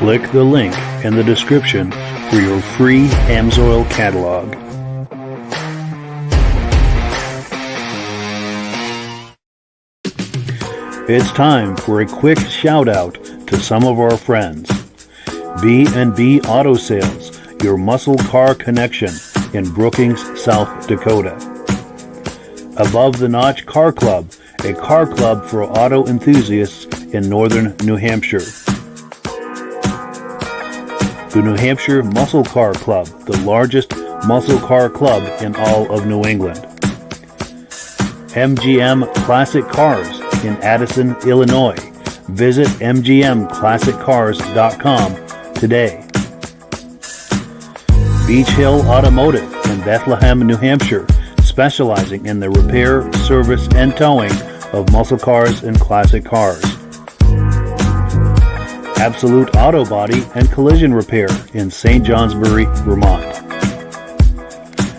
Click the link in the description for your free AMSOIL catalog. It's time for a quick shout out to some of our friends. B&B Auto Sales, your muscle car connection in Brookings, South Dakota. Above the Notch Car Club, a car club for auto enthusiasts in northern New Hampshire. The New Hampshire Muscle Car Club, the largest muscle car club in all of New England. MGM Classic Cars in Addison, Illinois. Visit mgmclassiccars.com today. Beach Hill Automotive in Bethlehem, New Hampshire, specializing in the repair, service, and towing of muscle cars and classic cars. Absolute Auto Body and Collision Repair in St. Johnsbury, Vermont.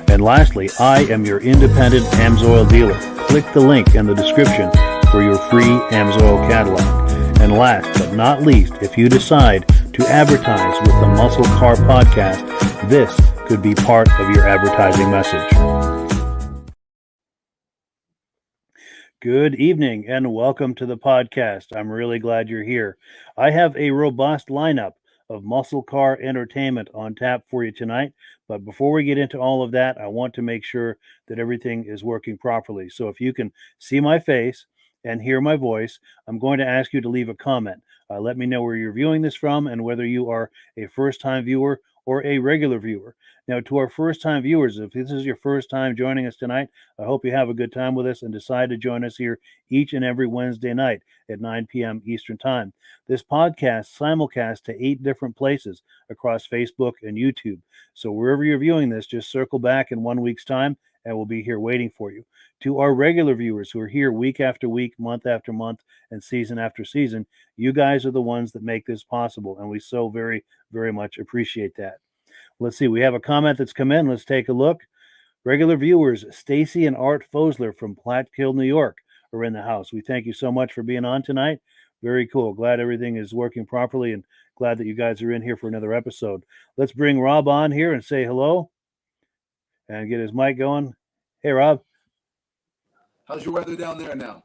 And lastly, I am your independent AMSOIL dealer. Click the link in the description for your free AMSOIL catalog. And last but not least, if you decide to advertise with the Muscle Car Podcast, this could be part of your advertising message. Good evening and welcome to the podcast. I'm really glad you're here. I have a robust lineup of muscle car entertainment on tap for you tonight. But before we get into all of that, I want to make sure that everything is working properly. So if you can see my face and hear my voice, I'm going to ask you to leave a comment. Let me know where you're viewing this from and whether you are a first-time viewer or a regular viewer. Now, to our first-time viewers, if this is your first time joining us tonight, I hope you have a good time with us and decide to join us here each and every Wednesday night at 9 p.m. Eastern Time. This podcast simulcasts to 8 different places across Facebook and YouTube. So wherever you're viewing this, just circle back in 1 week's time and we'll be here waiting for you. To our regular viewers who are here week after week, month after month, and season after season, you guys are the ones that make this possible, and we so very, very much appreciate that. Let's see, we have a comment that's come in. Let's take a look. Regular viewers, Stacy and Art Fosler from Plattkill, New York, are in the house. We thank you so much for being on tonight. Very cool. Glad everything is working properly and glad that you guys are in here for another episode. Let's bring Rob on here and say hello and get his mic going. Hey, Rob. How's your weather down there now?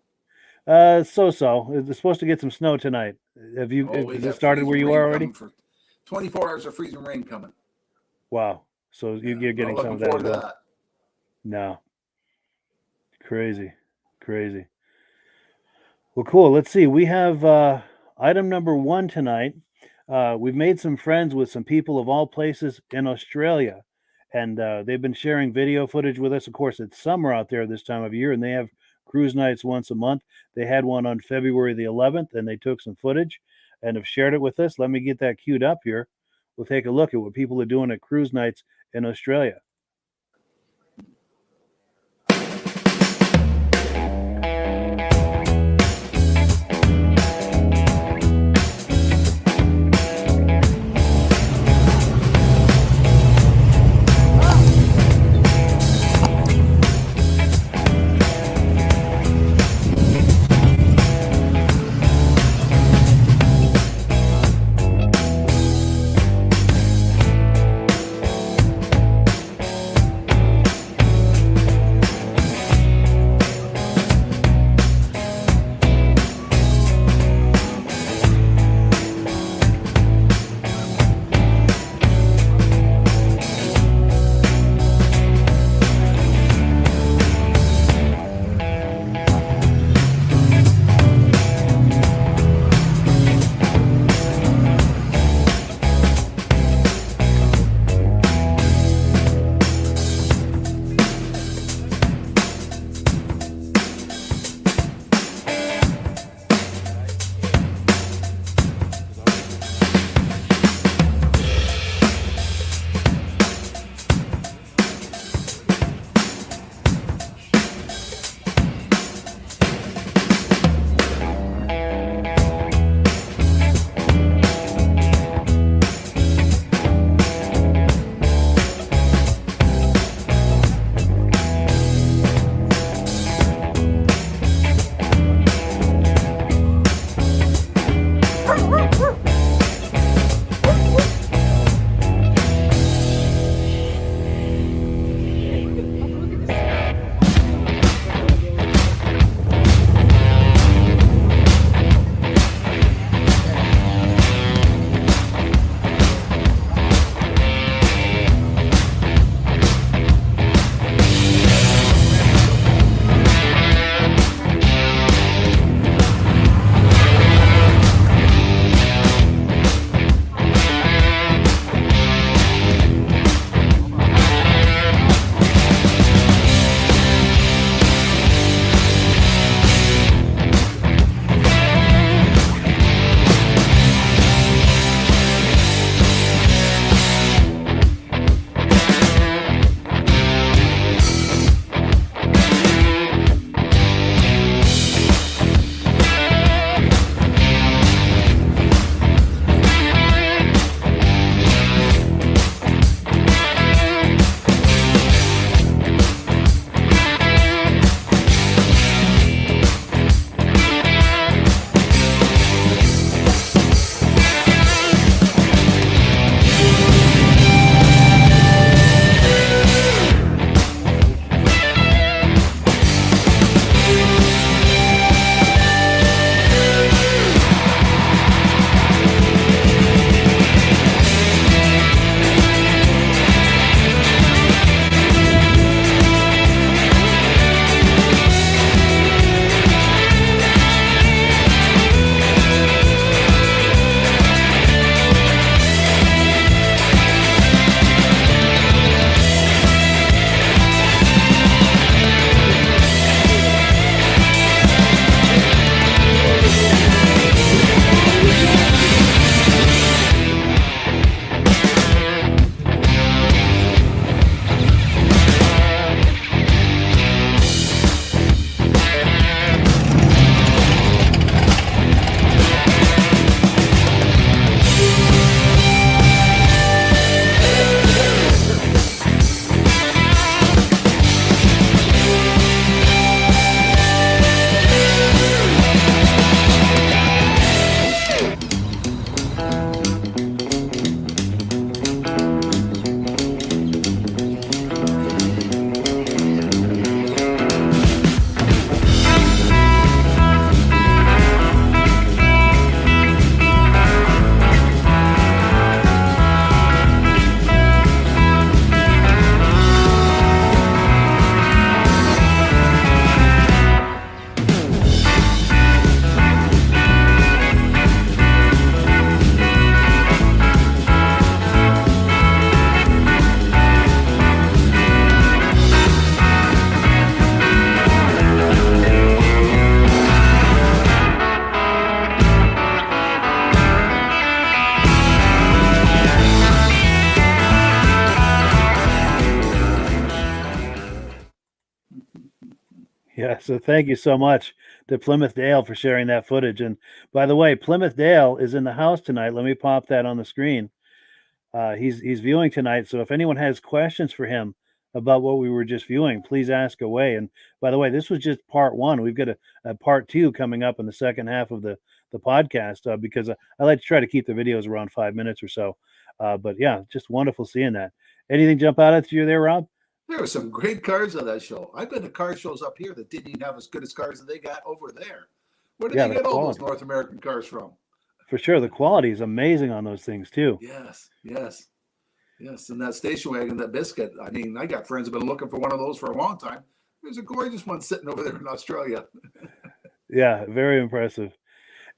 So-so. It's supposed to get some snow tonight. Has it started where you are already? For 24 hours of freezing rain coming. Wow. So you're getting some of that as well. No. Crazy. Well, cool. Let's see. We have item number 1 tonight. We've made some friends with some people of all places in Australia. And they've been sharing video footage with us. Of course, it's summer out there this time of year, and they have cruise nights once a month. They had one on February the 11th, and they took some footage and have shared it with us. Let me get that queued up here. We'll take a look at what people are doing at cruise nights in Australia. Yeah, so thank you so much to Plymouth Dale for sharing that footage. And by the way, Plymouth Dale is in the house tonight. Let me pop that on the screen. He's viewing tonight, so if anyone has questions for him about what we were just viewing, please ask away. And by the way, this was just part one. We've got a part two coming up in the second half of the podcast because I like to try to keep the videos around 5 minutes or so. But yeah, just wonderful seeing that. Anything jump out at you there, Rob? There were some great cars on that show. I've been to car shows up here that didn't even have as good as cars that they got over there. Where did Yeah, they the get all those quality North American cars from? for sure. The quality is amazing on those things too. Yes, yes, yes. And that station wagon, that biscuit. I mean, I got friends who've been looking for one of those for a long time. There's a gorgeous one sitting over there in Australia. Yeah, very impressive.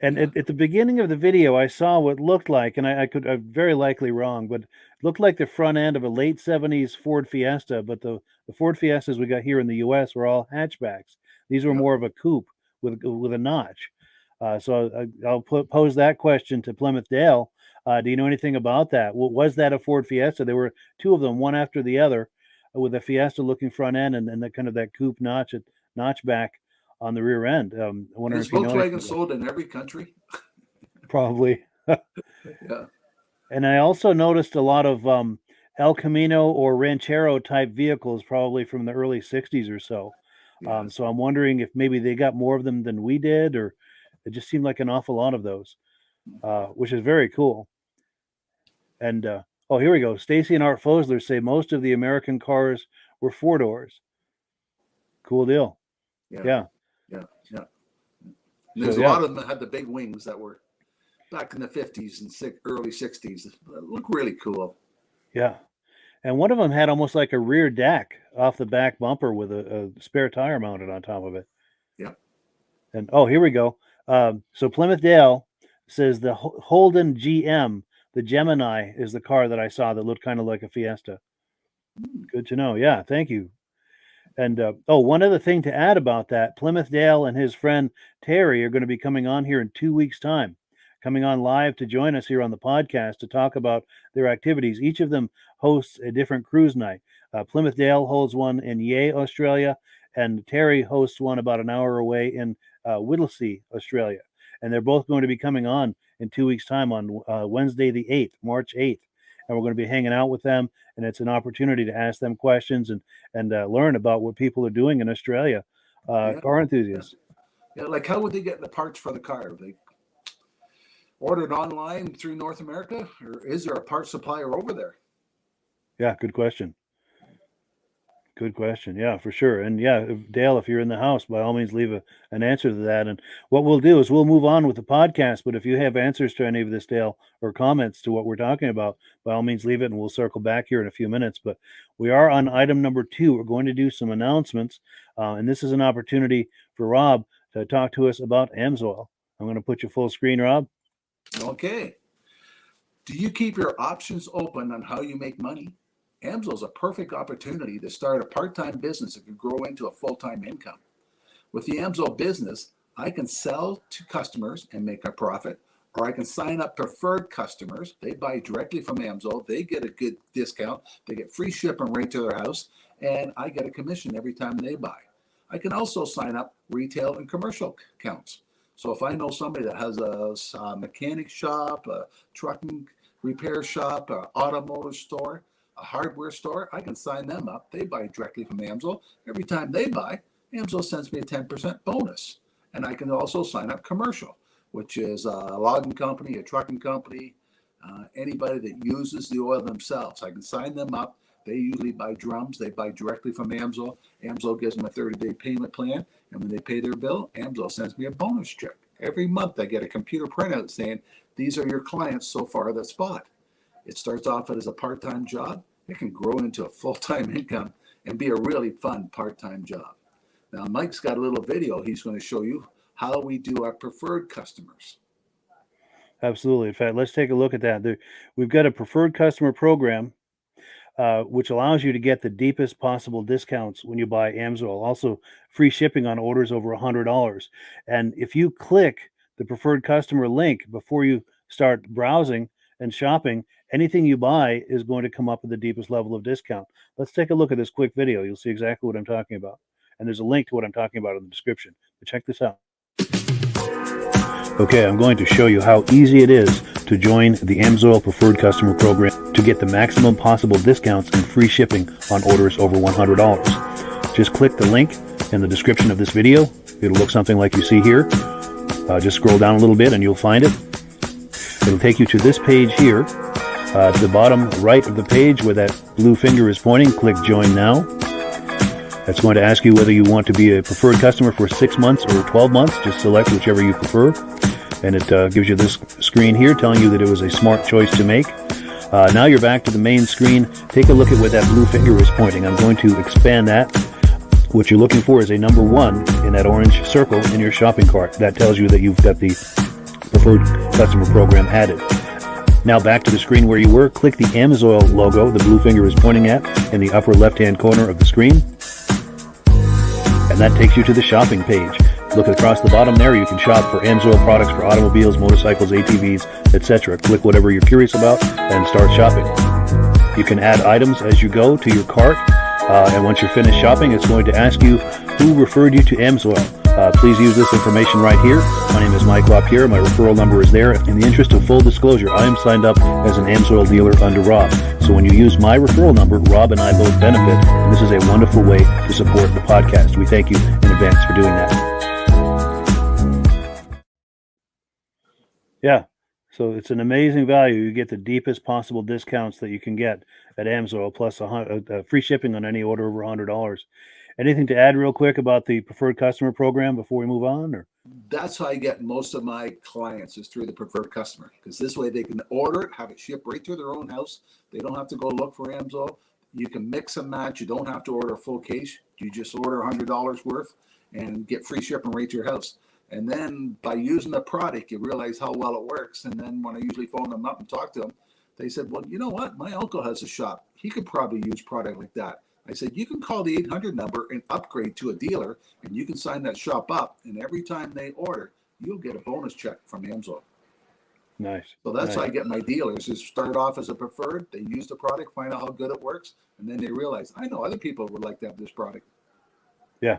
And Yeah, at the beginning of the video, I saw what looked like, and I'm very likely wrong, but it looked like the front end of a late 70s Ford Fiesta. But the Ford Fiestas we got here in the US were all hatchbacks. These were yeah. more of a coupe with a notch. I'll pose that question to Plymouth Dale. Do you know anything about that? Was that a Ford Fiesta? There were two of them, one after the other, with a Fiesta looking front end and the kind of that coupe notchback on the rear end. I wonder Is if you know Volkswagen anything about sold in every country? probably. Yeah, And I also noticed a lot of El Camino or Ranchero type vehicles, probably from the early 60s or so. yes. So I'm wondering if maybe they got more of them than we did, or it just seemed like an awful lot of those, which is very cool. And oh, here we go. Stacy and Art Fosler say most of the American cars were four doors. Cool deal. Yeah, Yeah. yeah, yeah. And So there's a yeah, lot of them that had the big wings that were back in the 50s and early 60s. Look really cool. yeah. And one of them had almost like a rear deck off the back bumper with a spare tire mounted on top of it. Yeah. And oh, here we go. So Plymouth Dale says the Holden GM, the Gemini, is the car that I saw that looked kind of like a Fiesta. Hmm. Good to know. Yeah, thank you. And oh, one other thing to add about that, Plymouth Dale and his friend Terry are going to be coming on here in 2 weeks' time, coming on live to join us here on the podcast to talk about their activities. Each of them hosts a different cruise night. Plymouth Dale holds one in Yea, Australia, and Terry hosts one about an hour away in Whittlesea, Australia. And they're both going to be coming on in 2 weeks' time on Wednesday, the 8th, March 8th. And we're going to be hanging out with them, and it's an opportunity to ask them questions and learn about what people are doing in Australia, Yeah, car yeah, enthusiasts. yeah. Like, how would they get the parts for the car? They ordered online through North America, or is there a part supplier over there? Yeah, good question. Good question. Yeah, for sure. And yeah, Dale, if you're in the house, by all means, leave an answer to that. And what we'll do is we'll move on with the podcast. But if you have answers to any of this, Dale, or comments to what we're talking about, by all means, leave it and we'll circle back here in a few minutes. But we are on item number 2. We're going to do some announcements. And this is an opportunity for Rob to talk to us about AMSOIL. I'm going to put you full screen, Rob. Okay. Do you keep your options open on how you make money? AMSO is a perfect opportunity to start a part-time business that can grow into a full-time income. With the AMSO business, I can sell to customers and make a profit, or I can sign up preferred customers. They buy directly from AMSO. They get a good discount. They get free shipping right to their house, and I get a commission every time they buy. I can also sign up retail and commercial accounts. So if I know somebody that has a mechanic shop, a trucking repair shop, an automotive store, a hardware store, I can sign them up. They buy directly from AMSO. Every time they buy, AMSO sends me a 10% bonus. And I can also sign up commercial, which is a logging company, a trucking company, anybody that uses the oil themselves. I can sign them up. They usually buy drums. They buy directly from AMSO. AMSO gives them a 30-day payment plan. And when they pay their bill, AMSO sends me a bonus check. Every month I get a computer printout saying, these are your clients so far that's bought. It starts off as a part-time job. It can grow into a full-time income and be a really fun part-time job. Now, Mike's got a little video he's going to show you how we do our preferred customers. Absolutely. In fact, let's take a look at that. We've got a preferred customer program which allows you to get the deepest possible discounts when you buy AMSOIL. Also, free shipping on orders over $100. And if you click the preferred customer link before you start browsing and shopping, anything you buy is going to come up with the deepest level of discount. Let's take a look at this quick video. You'll see exactly what I'm talking about. and there's a link to what I'm talking about in the description. But check this out. Okay, I'm going to show you how easy it is to join the AMSOIL Preferred Customer Program to get the maximum possible discounts and free shipping on orders over $100. Just click the link in the description of this video. It'll look something like you see here. Just scroll down a little bit and you'll find it. It'll take you to this page here. At the bottom right of the page where that blue finger is pointing, click Join Now. That's going to ask you whether you want to be a preferred customer for 6 months or 12 months. Just select whichever you prefer. And it gives you this screen here telling you that it was a smart choice to make. Now you're back to the main screen. Take a look at where that blue finger is pointing. I'm going to expand that. What you're looking for is a number 1 in that orange circle in your shopping cart. That tells you that you've got the Preferred Customer Program added. Now back to the screen where you were. Click the AMSOIL logo the blue finger is pointing at in the upper left-hand corner of the screen. And that takes you to the shopping page. Look across the bottom there. You can shop for AMSOIL products for automobiles, motorcycles, ATVs, etc. Click whatever you're curious about and start shopping. You can add items as you go to your cart. And once you're finished shopping, it's going to ask you who referred you to AMSOIL. Please use this information right here. My name is Mike LaRiviere. My referral number is there. In the interest of full disclosure, I am signed up as an AMSOIL dealer under Rob. So when you use my referral number, Rob and I both benefit, and this is a wonderful way to support the podcast. We thank you in advance for doing that. Yeah, so it's an amazing value. You get the deepest possible discounts that you can get at AMSOIL, plus free shipping on any order over $100. Anything to add real quick about the Preferred Customer Program before we move on? Or that's how I get most of my clients is through the Preferred Customer, because this way they can order it, have it shipped right to their own house. They don't have to go look for AMSOIL. You can mix and match. You don't have to order a full case. You just order $100 worth and get free shipping right to your house. And then by using the product, you realize how well it works. And then when I usually phone them up and talk to them, they said, well, you know what? My uncle has a shop. He could probably use product like that. I said, you can call the 800 number and upgrade to a dealer, and you can sign that shop up. And every time they order, you'll get a bonus check from AMSOIL. Nice. So that's how I get my dealers is start off as a preferred. They use the product, find out how good it works, and then they realize, I know other people would like to have this product. Yeah.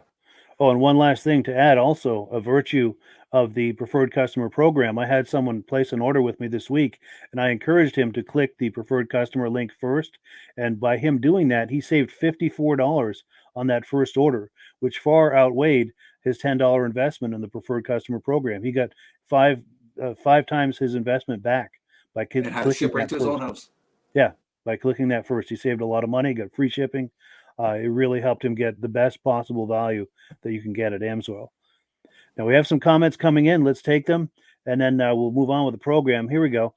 Oh, and one last thing to add also, a virtue of the Preferred Customer Program. I had someone place an order with me this week, and I encouraged him to click the Preferred Customer link first. And by him doing that, he saved $54 on that first order, which far outweighed his $10 investment in the Preferred Customer Program. He got five times his investment back by And how to ship right to his own house. Yeah, by clicking that first. He saved a lot of money, got free shipping. It really helped him get the best possible value that you can get at AMSOIL. Now, we have some comments coming in. Let's take them, and then we'll move on with the program. Here we go.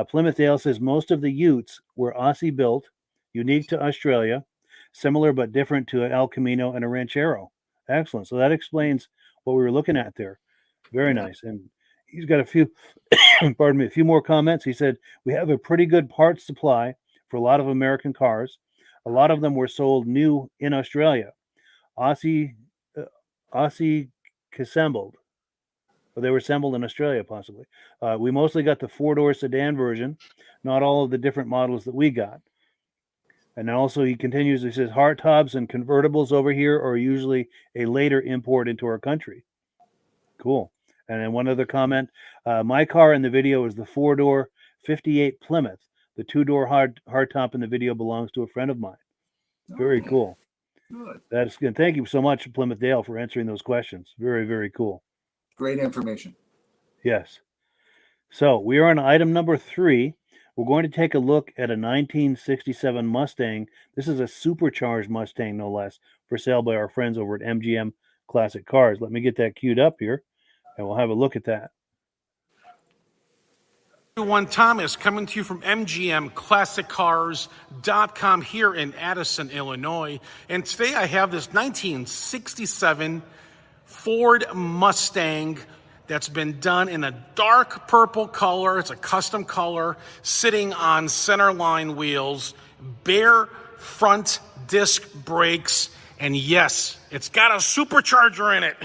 Plymouth Dale says, most of the Utes were Aussie built, unique to Australia, similar but different to an El Camino and a Ranchero. Excellent. So that explains what we were looking at there. Very nice. And he's got a few, a few more comments. He said, we have a pretty good parts supply for a lot of American cars. A lot of them were sold new in Australia. Aussie assembled. Or they were assembled in Australia, possibly. We mostly got the 4-door sedan version, not all of the different models that we got. And then also he continues, he says, hardtops and convertibles over here are usually a later import into our country. Cool. And then one other comment, my car in the video is the 4-door 58 Plymouth. The 2-door hardtop in the video belongs to a friend of mine. Very cool. Good. That's good. Thank you so much, Plymouth Dale, for answering those questions. Very, very cool. Great information. Yes. So we are on item number 3. We're going to take a look at a 1967 Mustang. This is a supercharged Mustang, no less, for sale by our friends over at MGM Classic Cars. Let me get that queued up here, and we'll have a look at that. Everyone, Thomas coming to you from MGMClassicCars.com here in Addison, Illinois. And today I have this 1967 Ford Mustang that's been done in a dark purple color. It's a custom color, sitting on centerline wheels, bare front disc brakes, and yes, it's got a supercharger in it.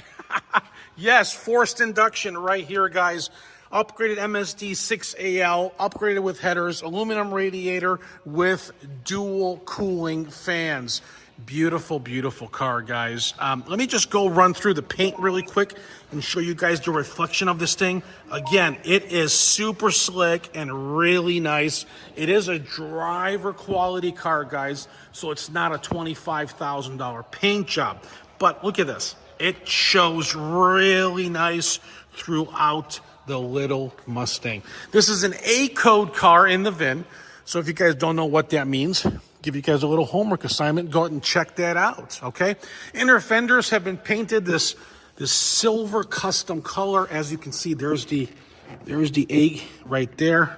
Yes, forced induction right here, guys. Upgraded MSD 6AL, upgraded with headers, aluminum radiator with dual cooling fans. Beautiful, beautiful car, guys. Let me just go run through the paint really quick and show you guys the reflection of this thing. Again, it is super slick and really nice. It is a driver quality car, guys, so it's not a $25,000 paint job. But look at this. It shows really nice throughout the little Mustang. This is an A code car in the VIN. So if you guys don't know what that means, give you guys a little homework assignment. Go out and check that out, okay? Inner fenders have been painted this silver custom color. As you can see, there's the A right there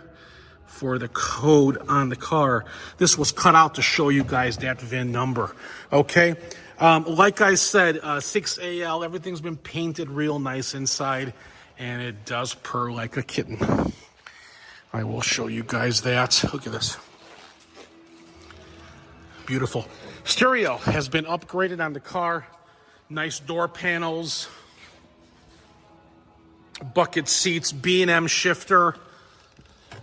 for the code on the car. This was cut out to show you guys that VIN number, okay? Like I said, 6AL, everything's been painted real nice inside, and it does purr like a kitten. I will show you guys that. Look at this. Beautiful. Stereo has been upgraded on the car. Nice door panels. Bucket seats, B&M shifter.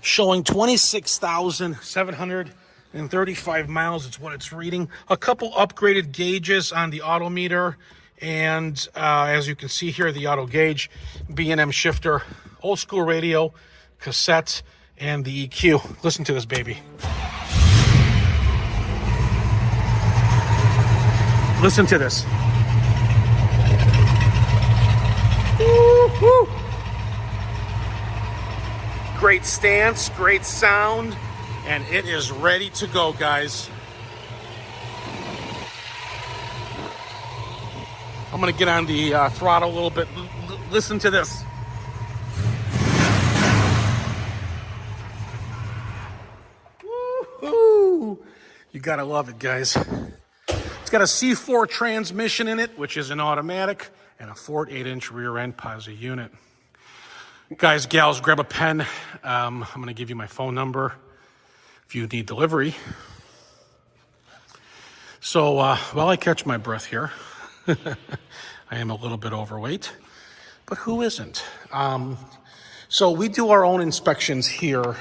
Showing 26,735 miles. It's what it's reading. A couple upgraded gauges on the odometer. And as you can see here, the auto gauge, B&M shifter, old school radio, cassette, and the EQ. Listen to this baby. Listen to this. Woo-hoo. Great stance, great sound, and it is ready to go, guys. I'm gonna get on the throttle a little bit. Listen to this. Woo-hoo. You gotta love it, guys. It's got a C4 transmission in it, which is an automatic, and a Ford 8-inch rear end posi unit. Guys, gals, grab a pen. I'm going to give you my phone number if you need delivery. So while I catch my breath here, I am a little bit overweight, but who isn't? So we do our own inspections here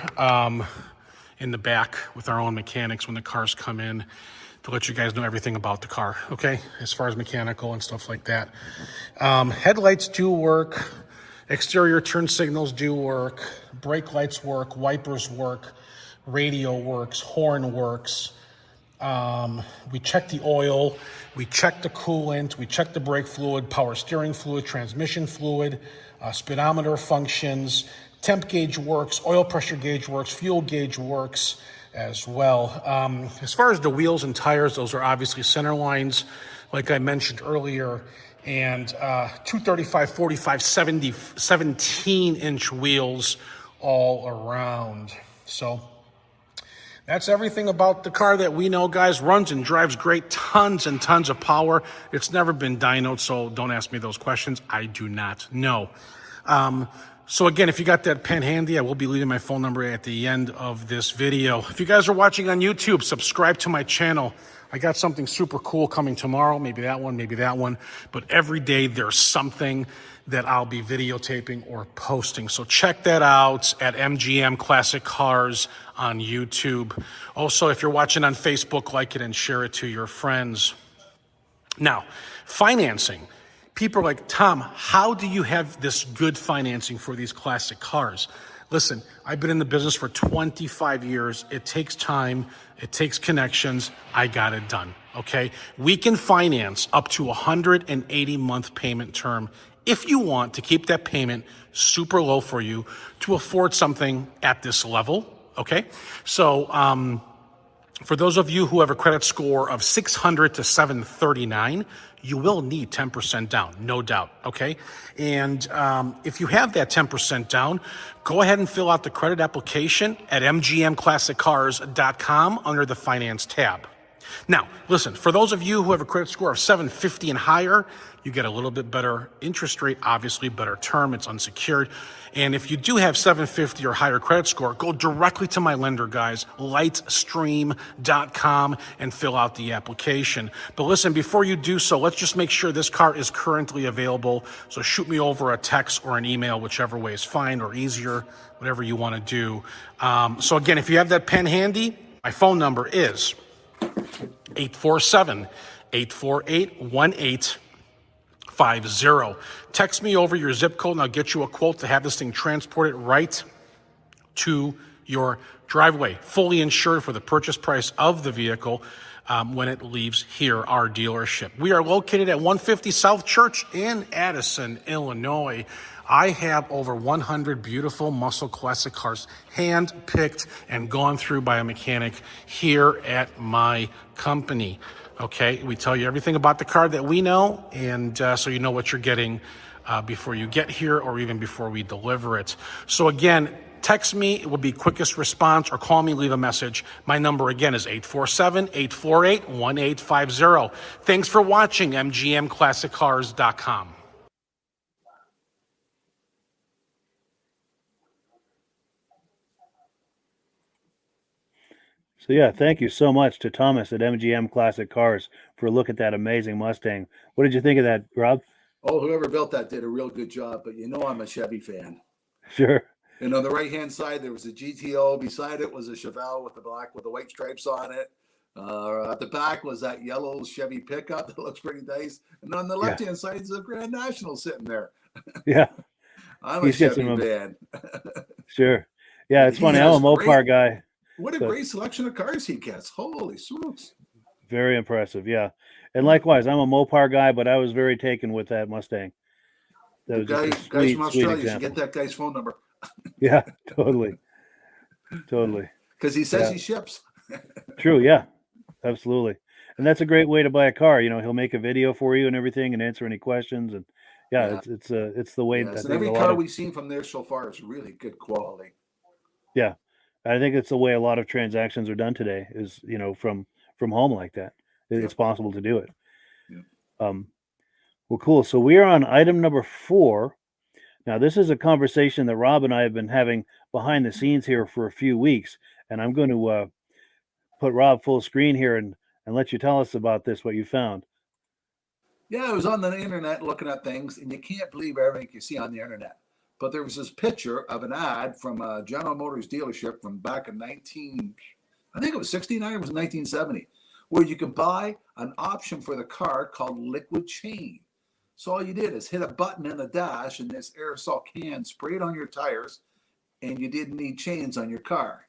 in the back with our own mechanics when the cars come in, to let you guys know everything about the car, okay? As far as mechanical and stuff like that. Headlights do work. Exterior turn signals do work. Brake lights work. Wipers work. Radio works. Horn works. We check the oil. We check the coolant. We check the brake fluid, power steering fluid, transmission fluid, speedometer functions. Temp gauge works. Oil pressure gauge works. Fuel gauge works as well. As far as the wheels and tires, those are obviously center lines, like I mentioned earlier, and 235, 45, 70, 17-inch wheels all around. So that's everything about the car that we know, guys. Runs and drives great, tons and tons of power. It's never been dynoed, so don't ask me those questions. I do not know. So again, if you got that pen handy, I will be leaving my phone number at the end of this video. If you guys are watching on YouTube, subscribe to my channel. I got something super cool coming tomorrow. Maybe that one. But every day there's something that I'll be videotaping or posting. So check that out at MGM Classic Cars on YouTube. Also, if you're watching on Facebook, like it and share it to your friends. Now, financing. People are like, Tom, how do you have this good financing for these classic cars? Listen, I've been in the business for 25 years. It takes time. It takes connections. I got it done, okay? We can finance up to 180-month payment term if you want to keep that payment super low for you to afford something at this level, okay? So for those of you who have a credit score of 600 to 739, you will need 10% down, no doubt, okay? And if you have that 10% down, go ahead and fill out the credit application at mgmclassiccars.com under the Finance tab. Now, listen, for those of you who have a credit score of 750 and higher, you get a little bit better interest rate, obviously better term, it's unsecured. And if you do have 750 or higher credit score, go directly to my lender, guys, lightstream.com, and fill out the application. But listen, before you do so, let's just make sure this car is currently available. So shoot me over a text or an email, whichever way is fine, or easier, whatever you want to do. So again, if you have that pen handy, my phone number is 847-848-1850. Text me over your zip code and I'll get you a quote to have this thing transported right to your driveway, fully insured for the purchase price of the vehicle when it leaves here, our dealership. We are located at 150 South Church in Addison, Illinois. I have over 100 beautiful muscle classic cars hand-picked and gone through by a mechanic here at my company. Okay, we tell you everything about the car that we know, and so you know what you're getting before you get here or even before we deliver it. So again, text me, it will be quickest response, or call me, leave a message. My number again is 847-848-1850. Thanks for watching MGMClassicCars.com. So yeah, thank you so much to Thomas at MGM Classic Cars for a look at that amazing Mustang. What did you think of that, Rob? Oh, whoever built that did a real good job, but you know I'm a Chevy fan. Sure. And on the right-hand side, there was a GTO. Beside it was a Chevelle with the white stripes on it. At the back was that yellow Chevy pickup that looks pretty nice. And on the left-hand side is a Grand National sitting there. Yeah. I'm a Chevy fan. Sure. Yeah, it's funny. I'm a Mopar guy. What a great selection of cars he gets. Holy smokes. Very impressive, yeah. And likewise, I'm a Mopar guy, but I was very taken with that Mustang. That was guys from Australia, you should get that guy's phone number. Yeah, totally. Totally. Because he says he ships. True, yeah. Absolutely. And that's a great way to buy a car. You know, he'll make a video for you and everything and answer any questions. And it's the way that every car we've seen from there so far is really good quality. Yeah. I think it's the way a lot of transactions are done today is, you know, from home like that. It's possible to do it. Yeah. Well, cool. So we are on item number 4. Now, this is a conversation that Rob and I have been having behind the scenes here for a few weeks, and I'm going to put Rob full screen here and let you tell us about this, what you found. Yeah, I was on the internet looking at things, and you can't believe everything you see on the internet. But there was this picture of an ad from a General Motors dealership from back in 1969 or was 1970, where you can buy an option for the car called liquid chain. So all you did is hit a button in the dash and this aerosol can sprayed on your tires, and you didn't need chains on your car.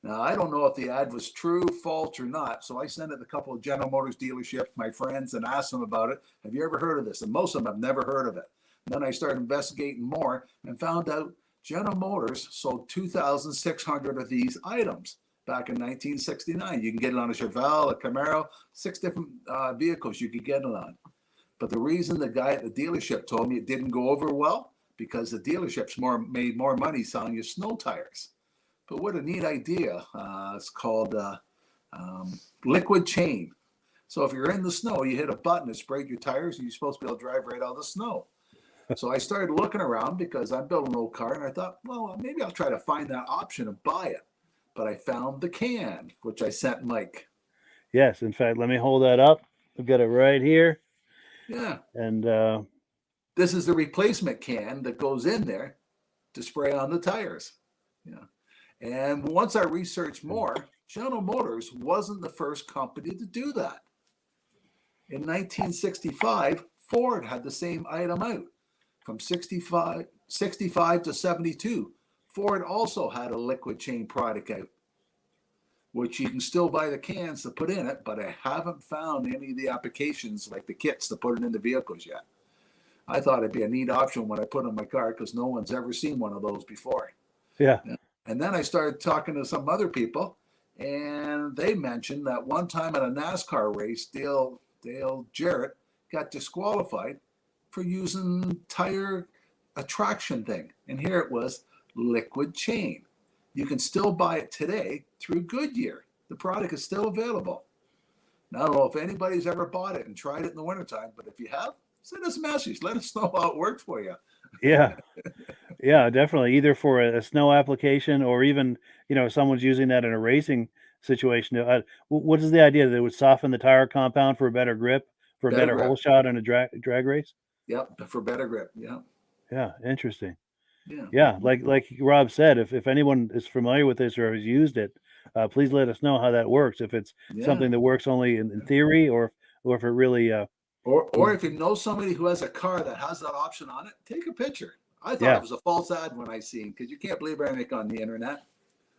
Now, I don't know if the ad was true, false, or not, so I sent it to a couple of General Motors dealerships, my friends, and asked them about it. Have you ever heard of this? And most of them have never heard of it. And then I started investigating more and found out General Motors sold 2,600 of these items back in 1969. You can get it on a Chevelle, a Camaro, 6 different vehicles you could get it on. But the reason the guy at the dealership told me it didn't go over well, because the dealerships made more money selling you snow tires. But what a neat idea. It's called liquid chain. So if you're in the snow, you hit a button to spray your tires, and you're supposed to be able to drive right out of the snow. So I started looking around because I'm building an old car, and I thought, well, maybe I'll try to find that option and buy it. But I found the can, which I sent Mike. Yes, in fact, let me hold that up. I've got it right here. Yeah. And this is the replacement can that goes in there to spray on the tires. Yeah. And once I researched more, General Motors wasn't the first company to do that. In 1965, Ford had the same item out. From 65 to 72, Ford also had a liquid chain product out, which you can still buy the cans to put in it, but I haven't found any of the applications like the kits to put it in the vehicles yet. I thought it'd be a neat option when I put it in my car because no one's ever seen one of those before. Yeah. And then I started talking to some other people, and they mentioned that one time at a NASCAR race, Dale Jarrett got disqualified for using tire attraction thing. And here it was, liquid chain. You can still buy it today through Goodyear. The product is still available. Now, I don't know if anybody's ever bought it and tried it in the wintertime, but if you have, send us a message. Let us know how it worked for you. Yeah. Yeah, definitely. Either for a snow application or even, you know, someone's using that in a racing situation. What is the idea? That it would soften the tire compound for a better grip, for a better hole shot in a drag race? Yep, for better grip. Yeah. Yeah, interesting. Yeah. Yeah, like Rob said, if anyone is familiar with this or has used it, please let us know how that works. If it's something that works only in theory, or if it really or if you know somebody who has a car that has that option on it, take a picture. I thought it was a false ad when I seen, because you can't believe everything on the internet.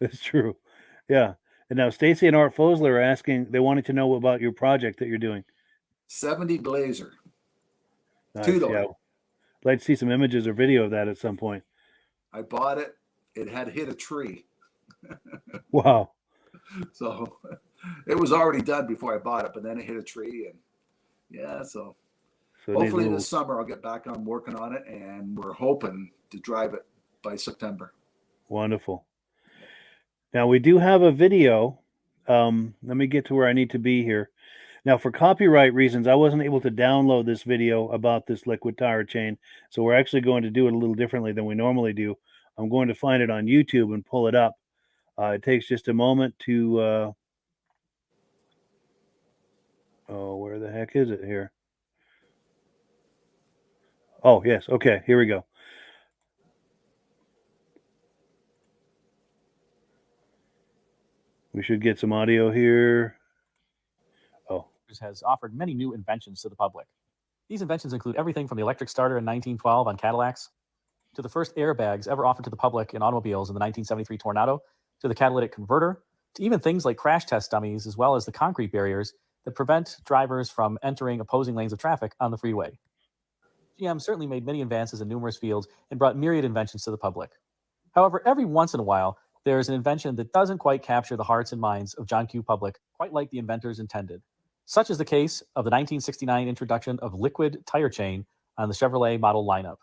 It's true. Yeah. And now Stacy and Art Fosler are asking, they wanted to know about your project that you're doing. 70 Blazer. Nice. Two-door. Yeah. I'd like to see some images or video of that at some point. I bought it. It had hit a tree. Wow. So it was already done before I bought it, but then it hit a tree, and yeah, so hopefully this summer I'll get back on working on it, and we're hoping to drive it by September. Wonderful. Now we do have a video. Let me get to where I need to be here. Now, for copyright reasons, I wasn't able to download this video about this liquid tire chain, so we're actually going to do it a little differently than we normally do. I'm going to find it on YouTube and pull it up. It takes just a moment to oh, where the heck is it here? Oh, yes. Okay, here we go. We should get some audio here. Oh. Has offered many new inventions to the public. These inventions include everything from the electric starter in 1912 on Cadillacs, to the first airbags ever offered to the public in automobiles in the 1973 Tornado, to the catalytic converter, to even things like crash test dummies, as well as the concrete barriers that prevent drivers from entering opposing lanes of traffic on the freeway. GM certainly made many advances in numerous fields and brought myriad inventions to the public. However, every once in a while, there's an invention that doesn't quite capture the hearts and minds of John Q. Public quite like the inventors intended. Such is the case of the 1969 introduction of liquid tire chain on the Chevrolet model lineup.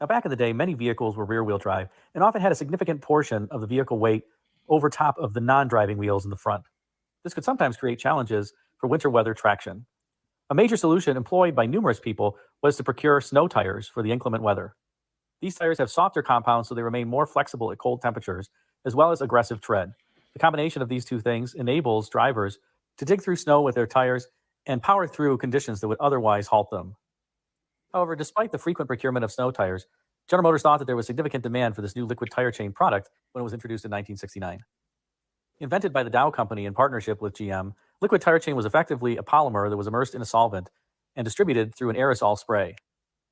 Now, back in the day, many vehicles were rear-wheel drive and often had a significant portion of the vehicle weight over top of the non-driving wheels in the front. This could sometimes create challenges for winter weather traction. A major solution employed by numerous people was to procure snow tires for the inclement weather. These tires have softer compounds, so they remain more flexible at cold temperatures, as well as aggressive tread. The combination of these two things enables drivers to dig through snow with their tires and power through conditions that would otherwise halt them. However, despite the frequent procurement of snow tires, General Motors thought that there was significant demand for this new liquid tire chain product when it was introduced in 1969. Invented by the Dow Company in partnership with GM, liquid tire chain was effectively a polymer that was immersed in a solvent and distributed through an aerosol spray.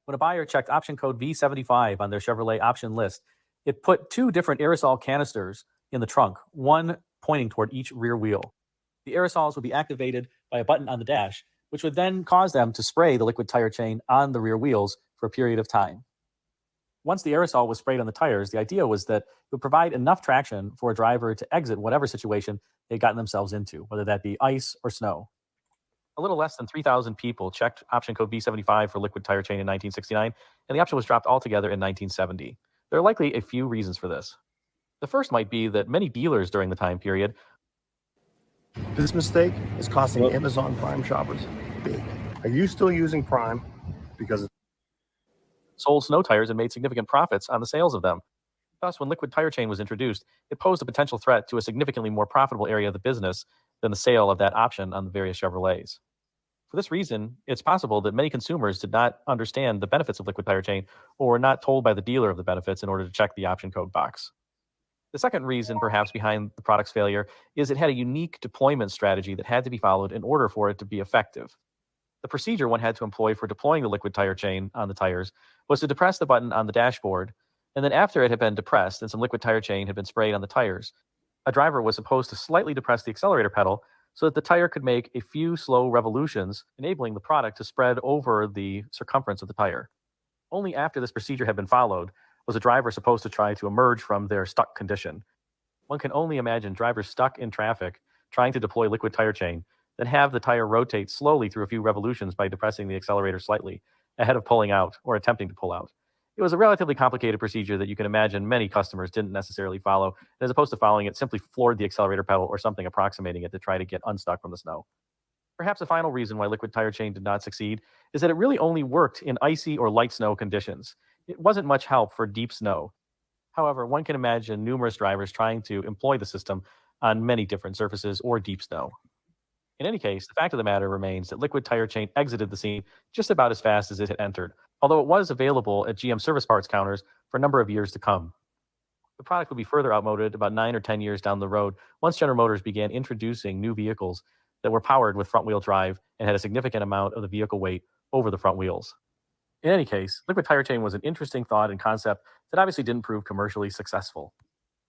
When a buyer checked option code V75 on their Chevrolet option list, it put two different aerosol canisters in the trunk, one pointing toward each rear wheel. The aerosols would be activated by a button on the dash, which would then cause them to spray the liquid tire chain on the rear wheels for a period of time. Once the aerosol was sprayed on the tires, the idea was that it would provide enough traction for a driver to exit whatever situation they'd gotten themselves into, whether that be ice or snow. A little less than 3,000 people checked option code B75 for liquid tire chain in 1969, and the option was dropped altogether in 1970. There are likely a few reasons for this. The first might be that many dealers during the time period. This mistake is costing Amazon Prime shoppers big. Are you still using Prime? Because sold snow tires and made significant profits on the sales of them. Thus, when liquid tire chain was introduced, it posed a potential threat to a significantly more profitable area of the business than the sale of that option on the various Chevrolets. For this reason, it's possible that many consumers did not understand the benefits of liquid tire chain or were not told by the dealer of the benefits in order to check the option code box. The second reason, perhaps, behind the product's failure is it had a unique deployment strategy that had to be followed in order for it to be effective. The procedure one had to employ for deploying the liquid tire chain on the tires was to depress the button on the dashboard, and then after it had been depressed and some liquid tire chain had been sprayed on the tires, a driver was supposed to slightly depress the accelerator pedal so that the tire could make a few slow revolutions, enabling the product to spread over the circumference of the tire. Only after this procedure had been followed was a driver supposed to try to emerge from their stuck condition. One can only imagine drivers stuck in traffic trying to deploy liquid tire chain, then have the tire rotate slowly through a few revolutions by depressing the accelerator slightly, ahead of pulling out or attempting to pull out. It was a relatively complicated procedure that you can imagine many customers didn't necessarily follow, and as opposed to following it, simply floored the accelerator pedal or something approximating it to try to get unstuck from the snow. Perhaps a final reason why liquid tire chain did not succeed is that it really only worked in icy or light snow conditions. It wasn't much help for deep snow. However, one can imagine numerous drivers trying to employ the system on many different surfaces or deep snow. In any case, the fact of the matter remains that liquid tire chain exited the scene just about as fast as it had entered, although it was available at GM service parts counters for a number of years to come. The product would be further outmoded about 9 or 10 years down the road once General Motors began introducing new vehicles that were powered with front-wheel drive and had a significant amount of the vehicle weight over the front wheels. In any case, liquid tire chain was an interesting thought and concept that obviously didn't prove commercially successful.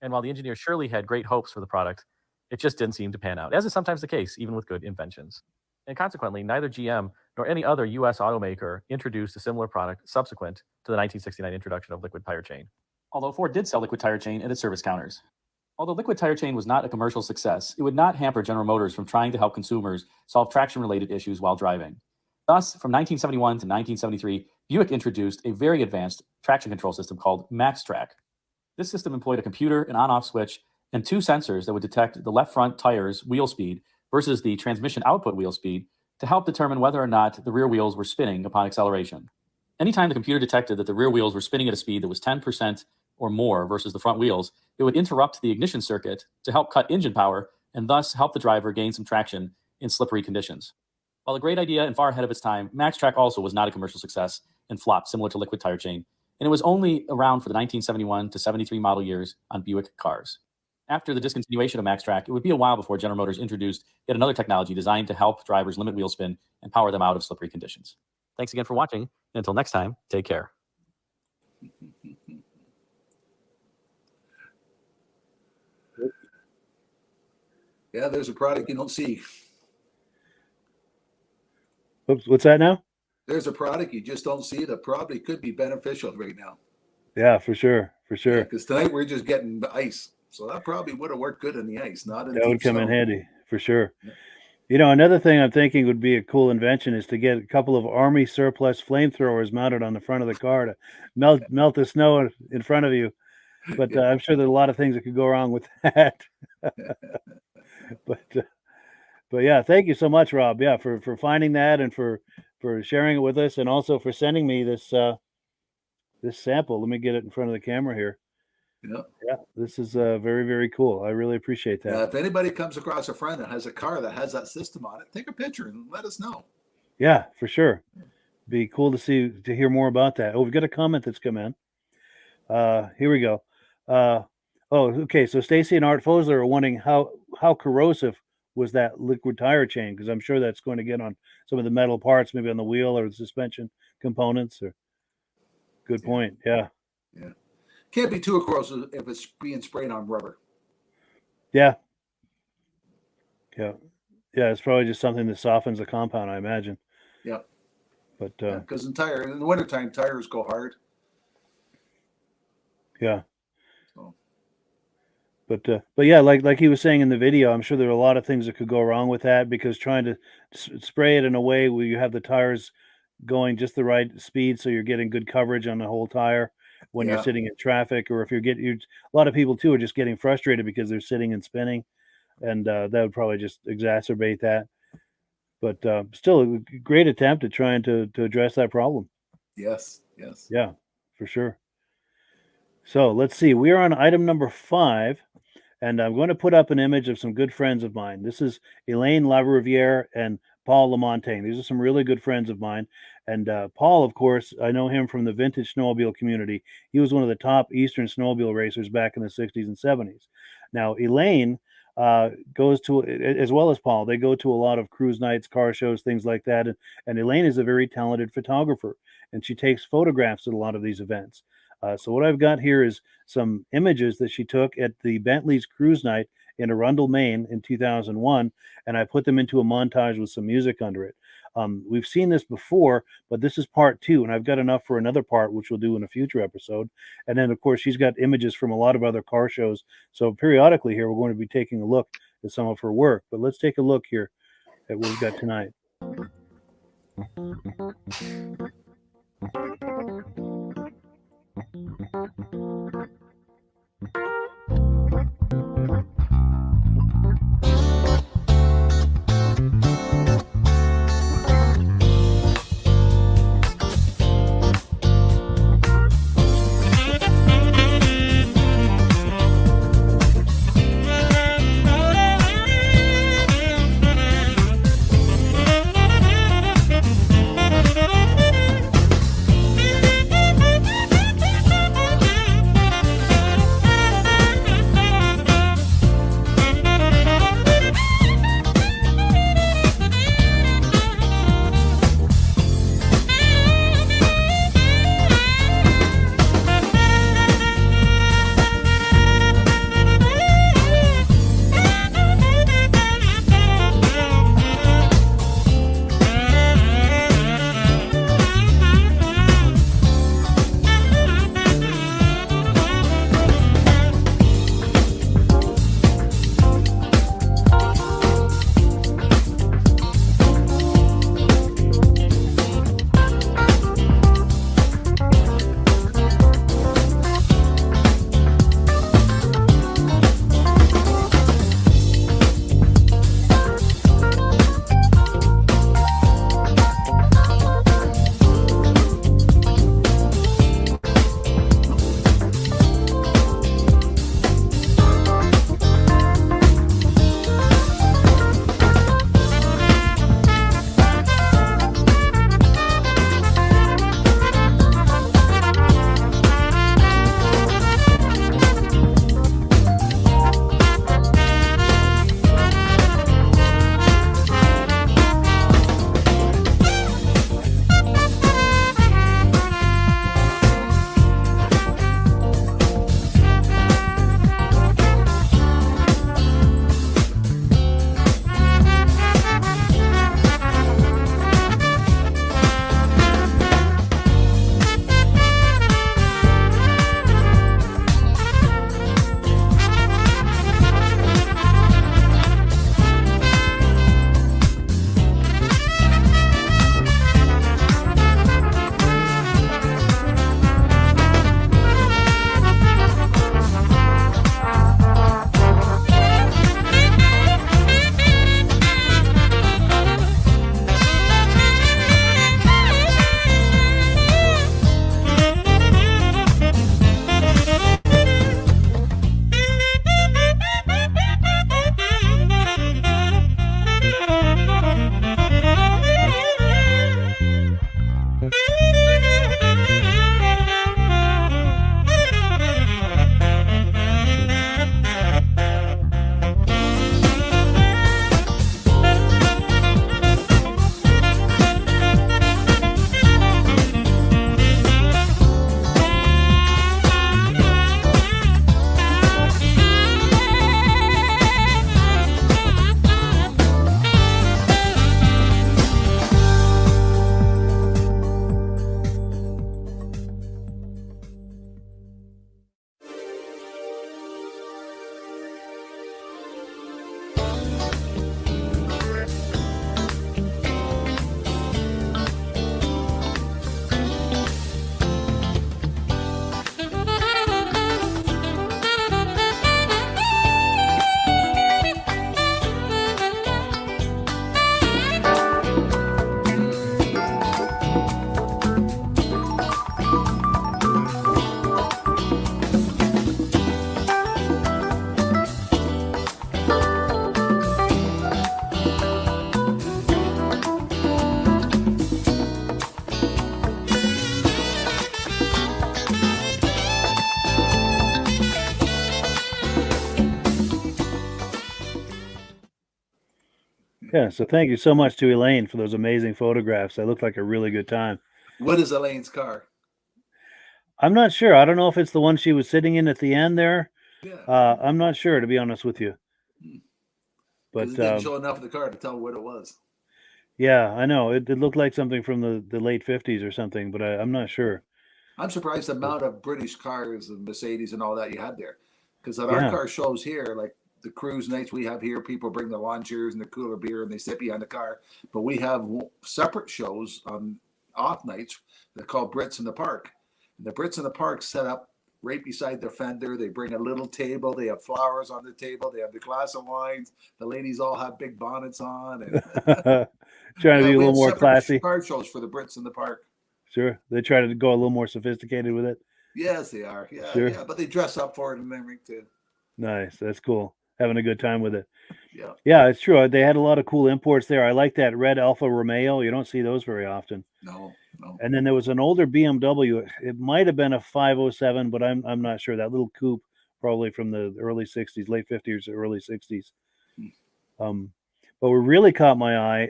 And while the engineers surely had great hopes for the product, it just didn't seem to pan out, as is sometimes the case, even with good inventions. And consequently, neither GM nor any other U.S. automaker introduced a similar product subsequent to the 1969 introduction of liquid tire chain. Although Ford did sell liquid tire chain at its service counters. Although liquid tire chain was not a commercial success, it would not hamper General Motors from trying to help consumers solve traction-related issues while driving. Thus, from 1971 to 1973, Buick introduced a very advanced traction control system called MaxTrack. This system employed a computer, an on-off switch, and 2 sensors that would detect the left front tire's wheel speed versus the transmission output wheel speed to help determine whether or not the rear wheels were spinning upon acceleration. Anytime the computer detected that the rear wheels were spinning at a speed that was 10% or more versus the front wheels, it would interrupt the ignition circuit to help cut engine power and thus help the driver gain some traction in slippery conditions. While a great idea and far ahead of its time, MaxTrack also was not a commercial success and flopped similar to liquid tire chain, and it was only around for the 1971 to 73 model years on Buick cars. After the discontinuation of MaxTrack, it would be a while before General Motors introduced yet another technology designed to help drivers limit wheel spin and power them out of slippery conditions. Thanks again for watching, and until next time, take care. Yeah, there's a product you don't see. Oops, what's that now? There's a product you just don't see that probably could be beneficial right now. Yeah, for sure. For sure. Because tonight we're just getting the ice. So that probably would have worked good in the ice, not in That would deep come in snow. handy for sure. Yeah. You know, another thing I'm thinking would be a cool invention is to get a couple of Army surplus flamethrowers mounted on the front of the car to melt the snow in front of you. But I'm sure there's a lot of things that could go wrong with that. But yeah, thank you so much, Rob. Yeah, for finding that and for sharing it with us, and also for sending me this this sample. Let me get it in front of the camera here. Yeah, this is very, very cool. I really appreciate that. If anybody comes across a friend that has a car that has that system on it, take a picture and let us know. Yeah, for sure. Be cool to hear more about that. Oh, we've got a comment that's come in. Here we go. Okay. So Stacy and Art Fosler are wondering how corrosive was that liquid tire chain, because I'm sure that's going to get on some of the metal parts, maybe on the wheel or the suspension components. Or good point. Yeah. Can't be too corrosive if it's being sprayed on rubber. Yeah. It's probably just something that softens the compound, I imagine. Yeah. But because in the wintertime, tires go hard. Yeah. So. But yeah, like he was saying in the video, I'm sure there are a lot of things that could go wrong with that, because trying to spray it in a way where you have the tires going just the right speed so you're getting good coverage on the whole tire when you're sitting in traffic, or if a lot of people too are just getting frustrated because they're sitting and spinning, and that would probably just exacerbate that. But still a great attempt at trying to address that problem. Yes. Yeah, for sure. So let's see. We are on item number 5, and I'm going to put up an image of some good friends of mine. This is Elaine LaRiviere and Paul Lamontagne. These are some really good friends of mine. And Paul, of course, I know him from the vintage snowmobile community. He was one of the top Eastern snowmobile racers back in the 60s and 70s. Now, Elaine goes to, as well as Paul, they go to a lot of cruise nights, car shows, things like that. And Elaine is a very talented photographer, and she takes photographs at a lot of these events. So what I've got here is some images that she took at the Bentley's cruise night in Arundel, Maine in 2001, and I put them into a montage with some music under it. We've seen this before, but this is part 2, and I've got enough for another part, which we'll do in a future episode. And then, of course, she's got images from a lot of other car shows. So periodically here, we're going to be taking a look at some of her work. But let's take a look here at what we've got tonight. Yeah, so thank you so much to Elaine for those amazing photographs. That looked like a really good time. What is Elaine's car? I'm not sure. I don't know if it's the one she was sitting in at the end there. Yeah. I'm not sure, to be honest with you. But Because it didn't show enough of the car to tell what it was. yeah, I know. It looked like something from the late 50s or something, but I'm not sure. I'm surprised the amount of British cars and Mercedes and all that you had there. Because at Yeah. our car shows here, like the cruise nights we have here, people bring the lawn chairs and the cooler beer and they sit behind the car. But we have separate shows on off nights they're called Brits in the Park. And the Brits in the Park set up right beside their fender. They bring a little table. They have flowers on the table. They have the glass of wines. The ladies all have big bonnets on. And Trying to be a we little had more separate classy. car shows for the Brits in the Park. Sure. They try to go a little more sophisticated with it. Yes, they are. Yeah, Sure. yeah. But they dress up for it and everything too. Nice. That's cool. Having a good time with it. Yeah. Yeah, it's true. They had a lot of cool imports there. I like that red Alfa Romeo. You don't see those very often. No. And then there was an older BMW. It might have been a 507, but I'm not sure. That little coupe, probably from the early 60s, late 50s, early 60s. But what really caught my eye,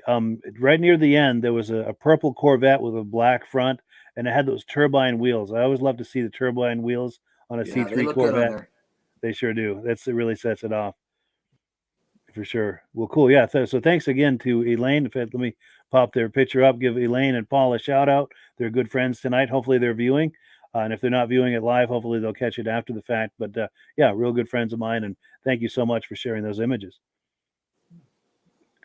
right near the end, there was a purple Corvette with a black front, and it had those turbine wheels. I always love to see the turbine wheels on a Yeah, they C3 look good on Corvette. there. They sure do. It really sets it off. For sure. Well, cool. Yeah. So thanks again to Elaine. In fact, let me pop their picture up, give Elaine and Paul a shout out. They're good friends tonight. Hopefully they're viewing. And if they're not viewing it live, hopefully they'll catch it after the fact. But yeah, real good friends of mine. And thank you so much for sharing those images.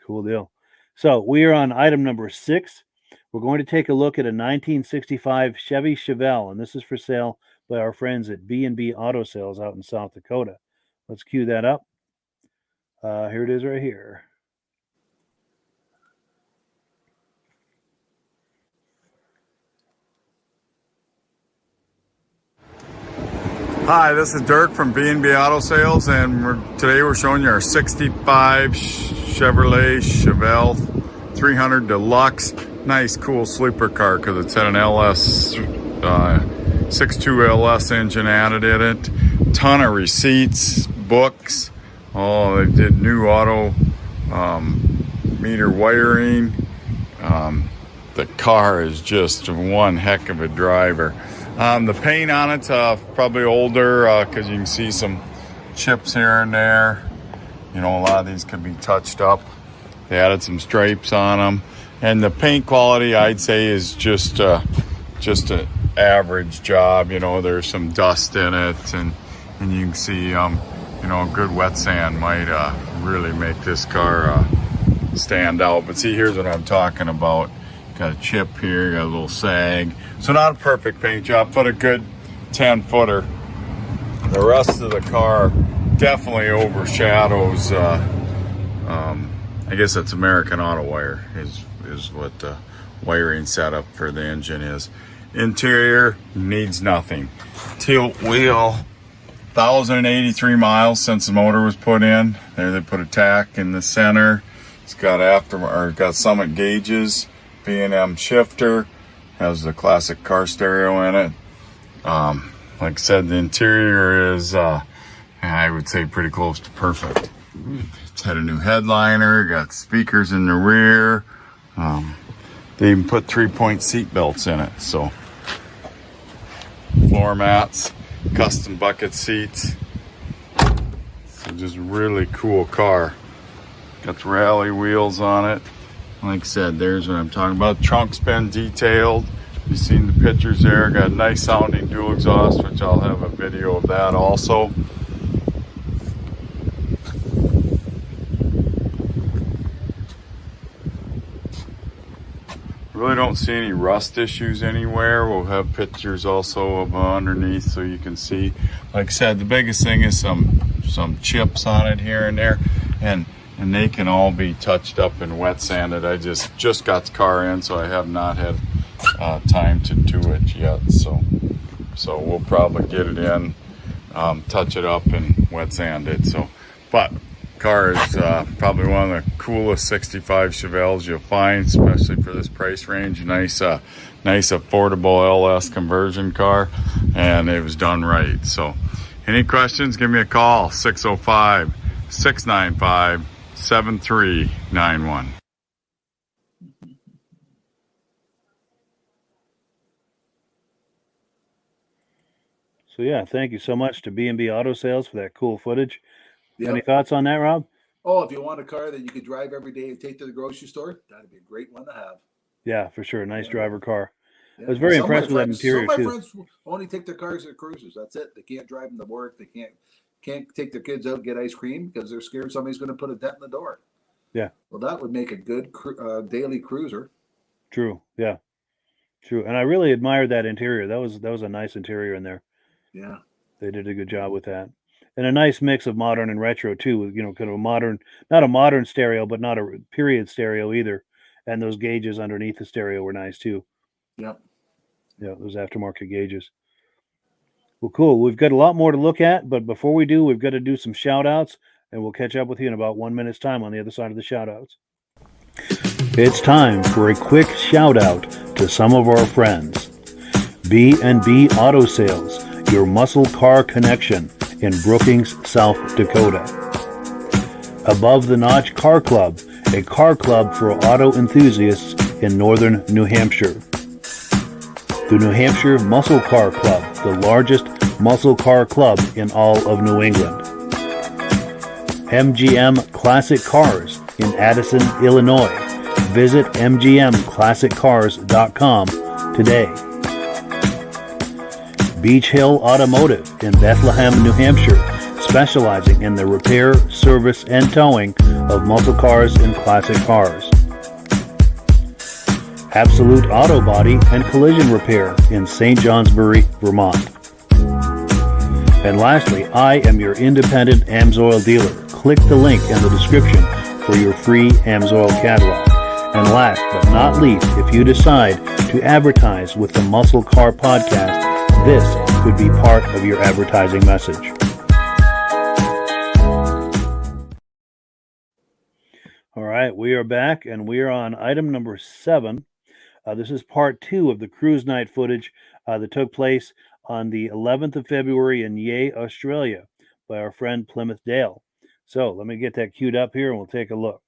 Cool deal. So we are on item number 6. We're going to take a look at a 1965 Chevy Chevelle. And this is for sale by our friends at B&B Auto Sales out in South Dakota. Let's cue that up. Here it is right here. Hi, this is Dirk from B&B Auto Sales, and today we're showing you our 65 Chevrolet Chevelle 300 Deluxe. Nice, cool sleeper car because it's had an LS 6.2 LS engine added in it. Ton of receipts, books. Oh, they did new auto meter wiring. The car is just one heck of a driver. The paint on it's probably older because you can see some chips here and there. You know, a lot of these could be touched up. They added some stripes on them, and the paint quality I'd say is just an average job. You know, there's some dust in it, and you can see you know, good wet sand might really make this car stand out. But see, here's what I'm talking about. Got a chip here, got a little sag. So not a perfect paint job, but a good 10-footer. The rest of the car definitely overshadows, I guess that's American Auto Wire is what the wiring setup for the engine is. Interior needs nothing. Tilt wheel, 1,083 miles since the motor was put in. There they put a tack in the center. It's got got Summit gauges, B&M shifter, has the classic car stereo in it. Like I said, the interior is, I would say, pretty close to perfect. It's had a new headliner, got speakers in the rear. They even put 3-point seat belts in it. So, floor mats, custom bucket seats. So just really cool car. Got the rally wheels on it. Like I said, there's what I'm talking about. Trunk's been detailed. You've seen the pictures there. Got nice sounding dual exhaust, which I'll have a video of that also. Really don't see any rust issues anywhere. We'll have pictures also of underneath so you can see. Like I said, the biggest thing is some chips on it here and there, and they can all be touched up and wet sanded. I just got the car in, so I have not had time to do it yet. So we'll probably get it in, touch it up, and wet sand it. So, but car is probably one of the coolest 65 Chevelles you'll find, especially for this price range. Nice affordable LS conversion car, and it was done right. So any questions, give me a call, 605-695 7391. So yeah, thank you so much to B&B Auto Sales for that cool footage. Yep. Any thoughts on that, Rob? Oh, if you want a car that you could drive every day and take to the grocery store, that'd be a great one to have. Yeah, for sure. Nice Yeah. driver car. Yeah. I was very Some of my impressed with that friends- interior Some of my too. friends only take their cars at cruisers. That's it. They can't drive them to work. They can't take their kids out and get ice cream because they're scared somebody's going to put a dent in the door. Yeah. Well, that would make a good daily cruiser. True. Yeah. True. And I really admired that interior. That was a nice interior in there. Yeah. They did a good job with that. And a nice mix of modern and retro too, with, kind of a modern, not a modern stereo, but not a period stereo either. And those gauges underneath the stereo were nice too. Yep. Yeah, those aftermarket gauges. Well, cool. We've got a lot more to look at, but before we do, we've got to do some shout outs, and we'll catch up with you in about 1 minute's time on the other side of the shout outs. It's time for a quick shout out to some of our friends. B&B Auto Sales, your muscle car connection in Brookings, South Dakota. Above the Notch Car Club, a car club for auto enthusiasts in northern New Hampshire. The New Hampshire Muscle Car Club, the largest muscle car club in all of New England. MGM Classic Cars in Addison, Illinois. Visit mgmclassiccars.com today. Beach Hill Automotive in Bethlehem, New Hampshire, specializing in the repair, service, and towing of muscle cars and classic cars. Absolute Auto Body and Collision Repair in St. Johnsbury, Vermont. And lastly, I am your independent AMSOIL dealer. Click the link in the description for your free AMSOIL catalog. And last but not least, if you decide to advertise with the Muscle Car Podcast, this could be part of your advertising message. All right, we are back, and we are on item number 7. This is part 2 of the cruise night footage that took place on the 11th of February in Yea, Australia, by our friend Plymouth Dale. So let me get that queued up here, and we'll take a look.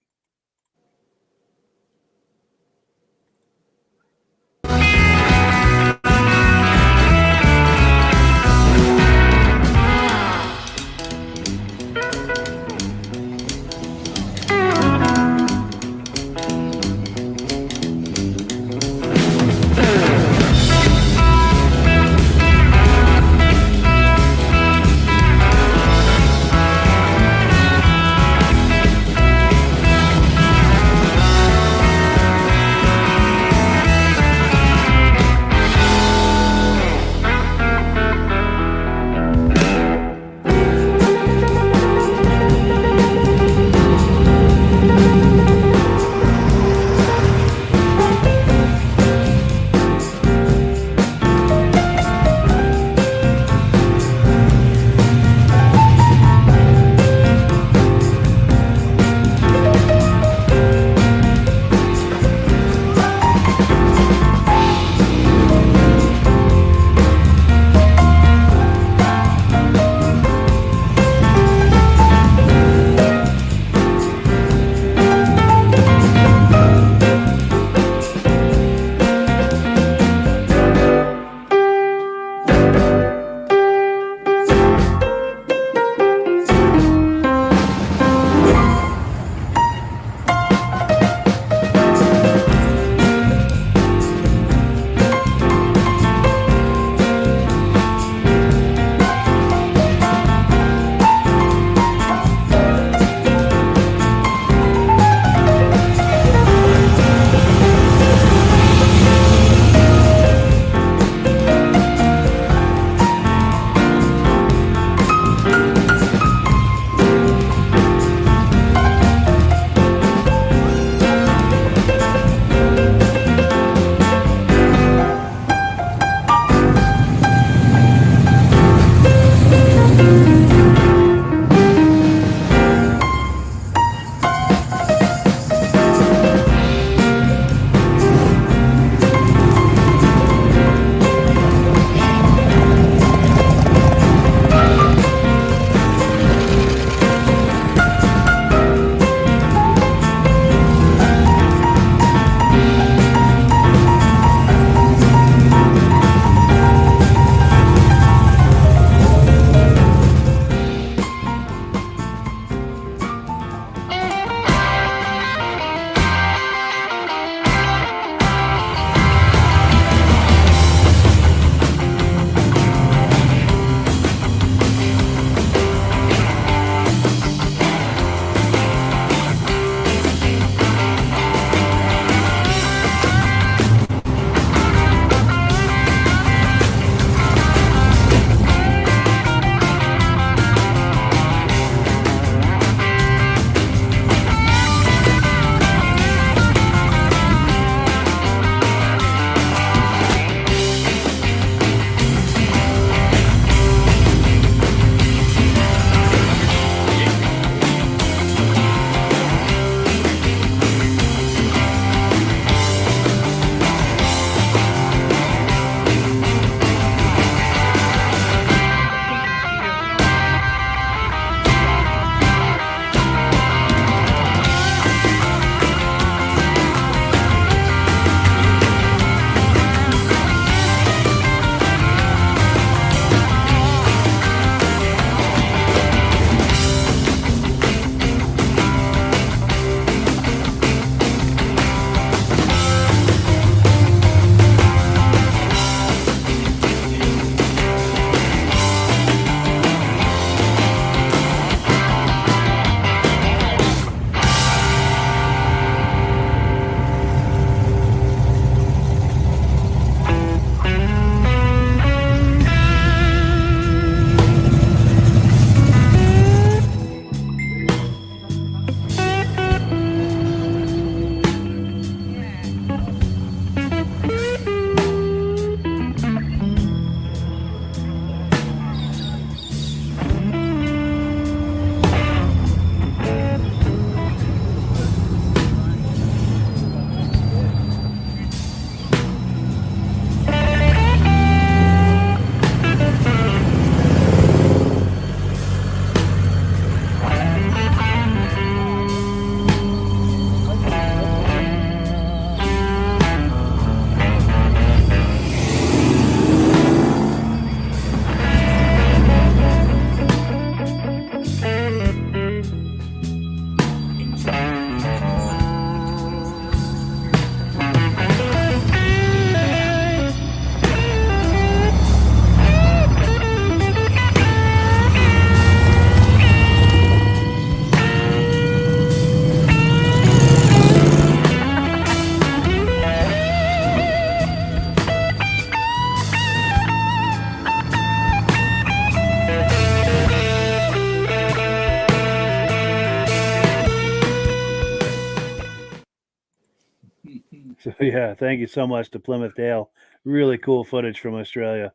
Yeah, thank you so much to Plymouth Dale. Really cool footage from Australia.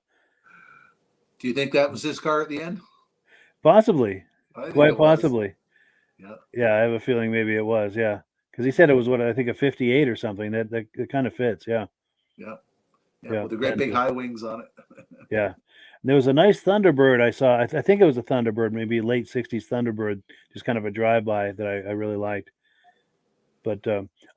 Do you think that was his car at the end? Possibly, I think quite it was. possibly. Yeah. Yeah, I have a feeling maybe it was. Yeah, because he said it was what I think a 58 or something. That it kind of fits. Yeah, Yeah. Yeah. yeah, With the great and big high wings on it. yeah. There was a nice Thunderbird I saw. I think it was a Thunderbird, maybe late '60s Thunderbird, just kind of a drive-by that I really liked. But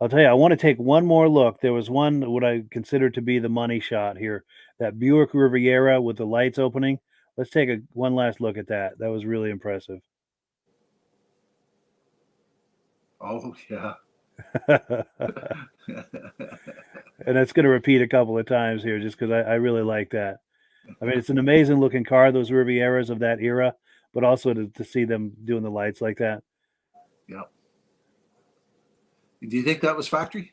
I'll tell you, I want to take one more look. There was one what I consider to be the money shot here, that Buick Riviera with the lights opening. Let's take one last look at that. That was really impressive. Oh, yeah. And it's going to repeat a couple of times here just because I really like that. I mean, it's an amazing looking car, those Rivieras of that era, but also to see them doing the lights like that. Yeah. Do you think that was factory?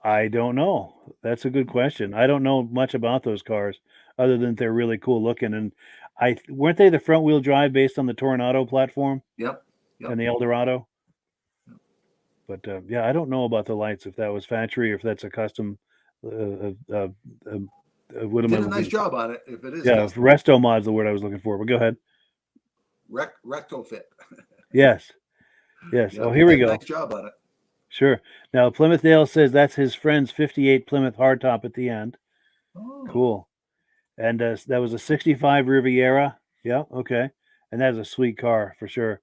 I don't know. That's a good question. I don't know much about those cars other than they're really cool looking. And weren't they the front wheel drive based on the Toronado platform Yep. and the Eldorado? But yeah, I don't know about the lights, if that was factory or if that's a custom. What am Did I a nice looking? job on it. If it is Yeah, custom. resto mod's the word I was looking for. But go ahead. Recto fit. Yes. Yes. Yeah, Oh, here we did a go. nice job on it. Sure. Now Plymouth Dale says that's his friend's '58 Plymouth hardtop at the end. Oh. Cool. And that was a '65 Riviera. Yeah. Okay. And that's a sweet car for sure.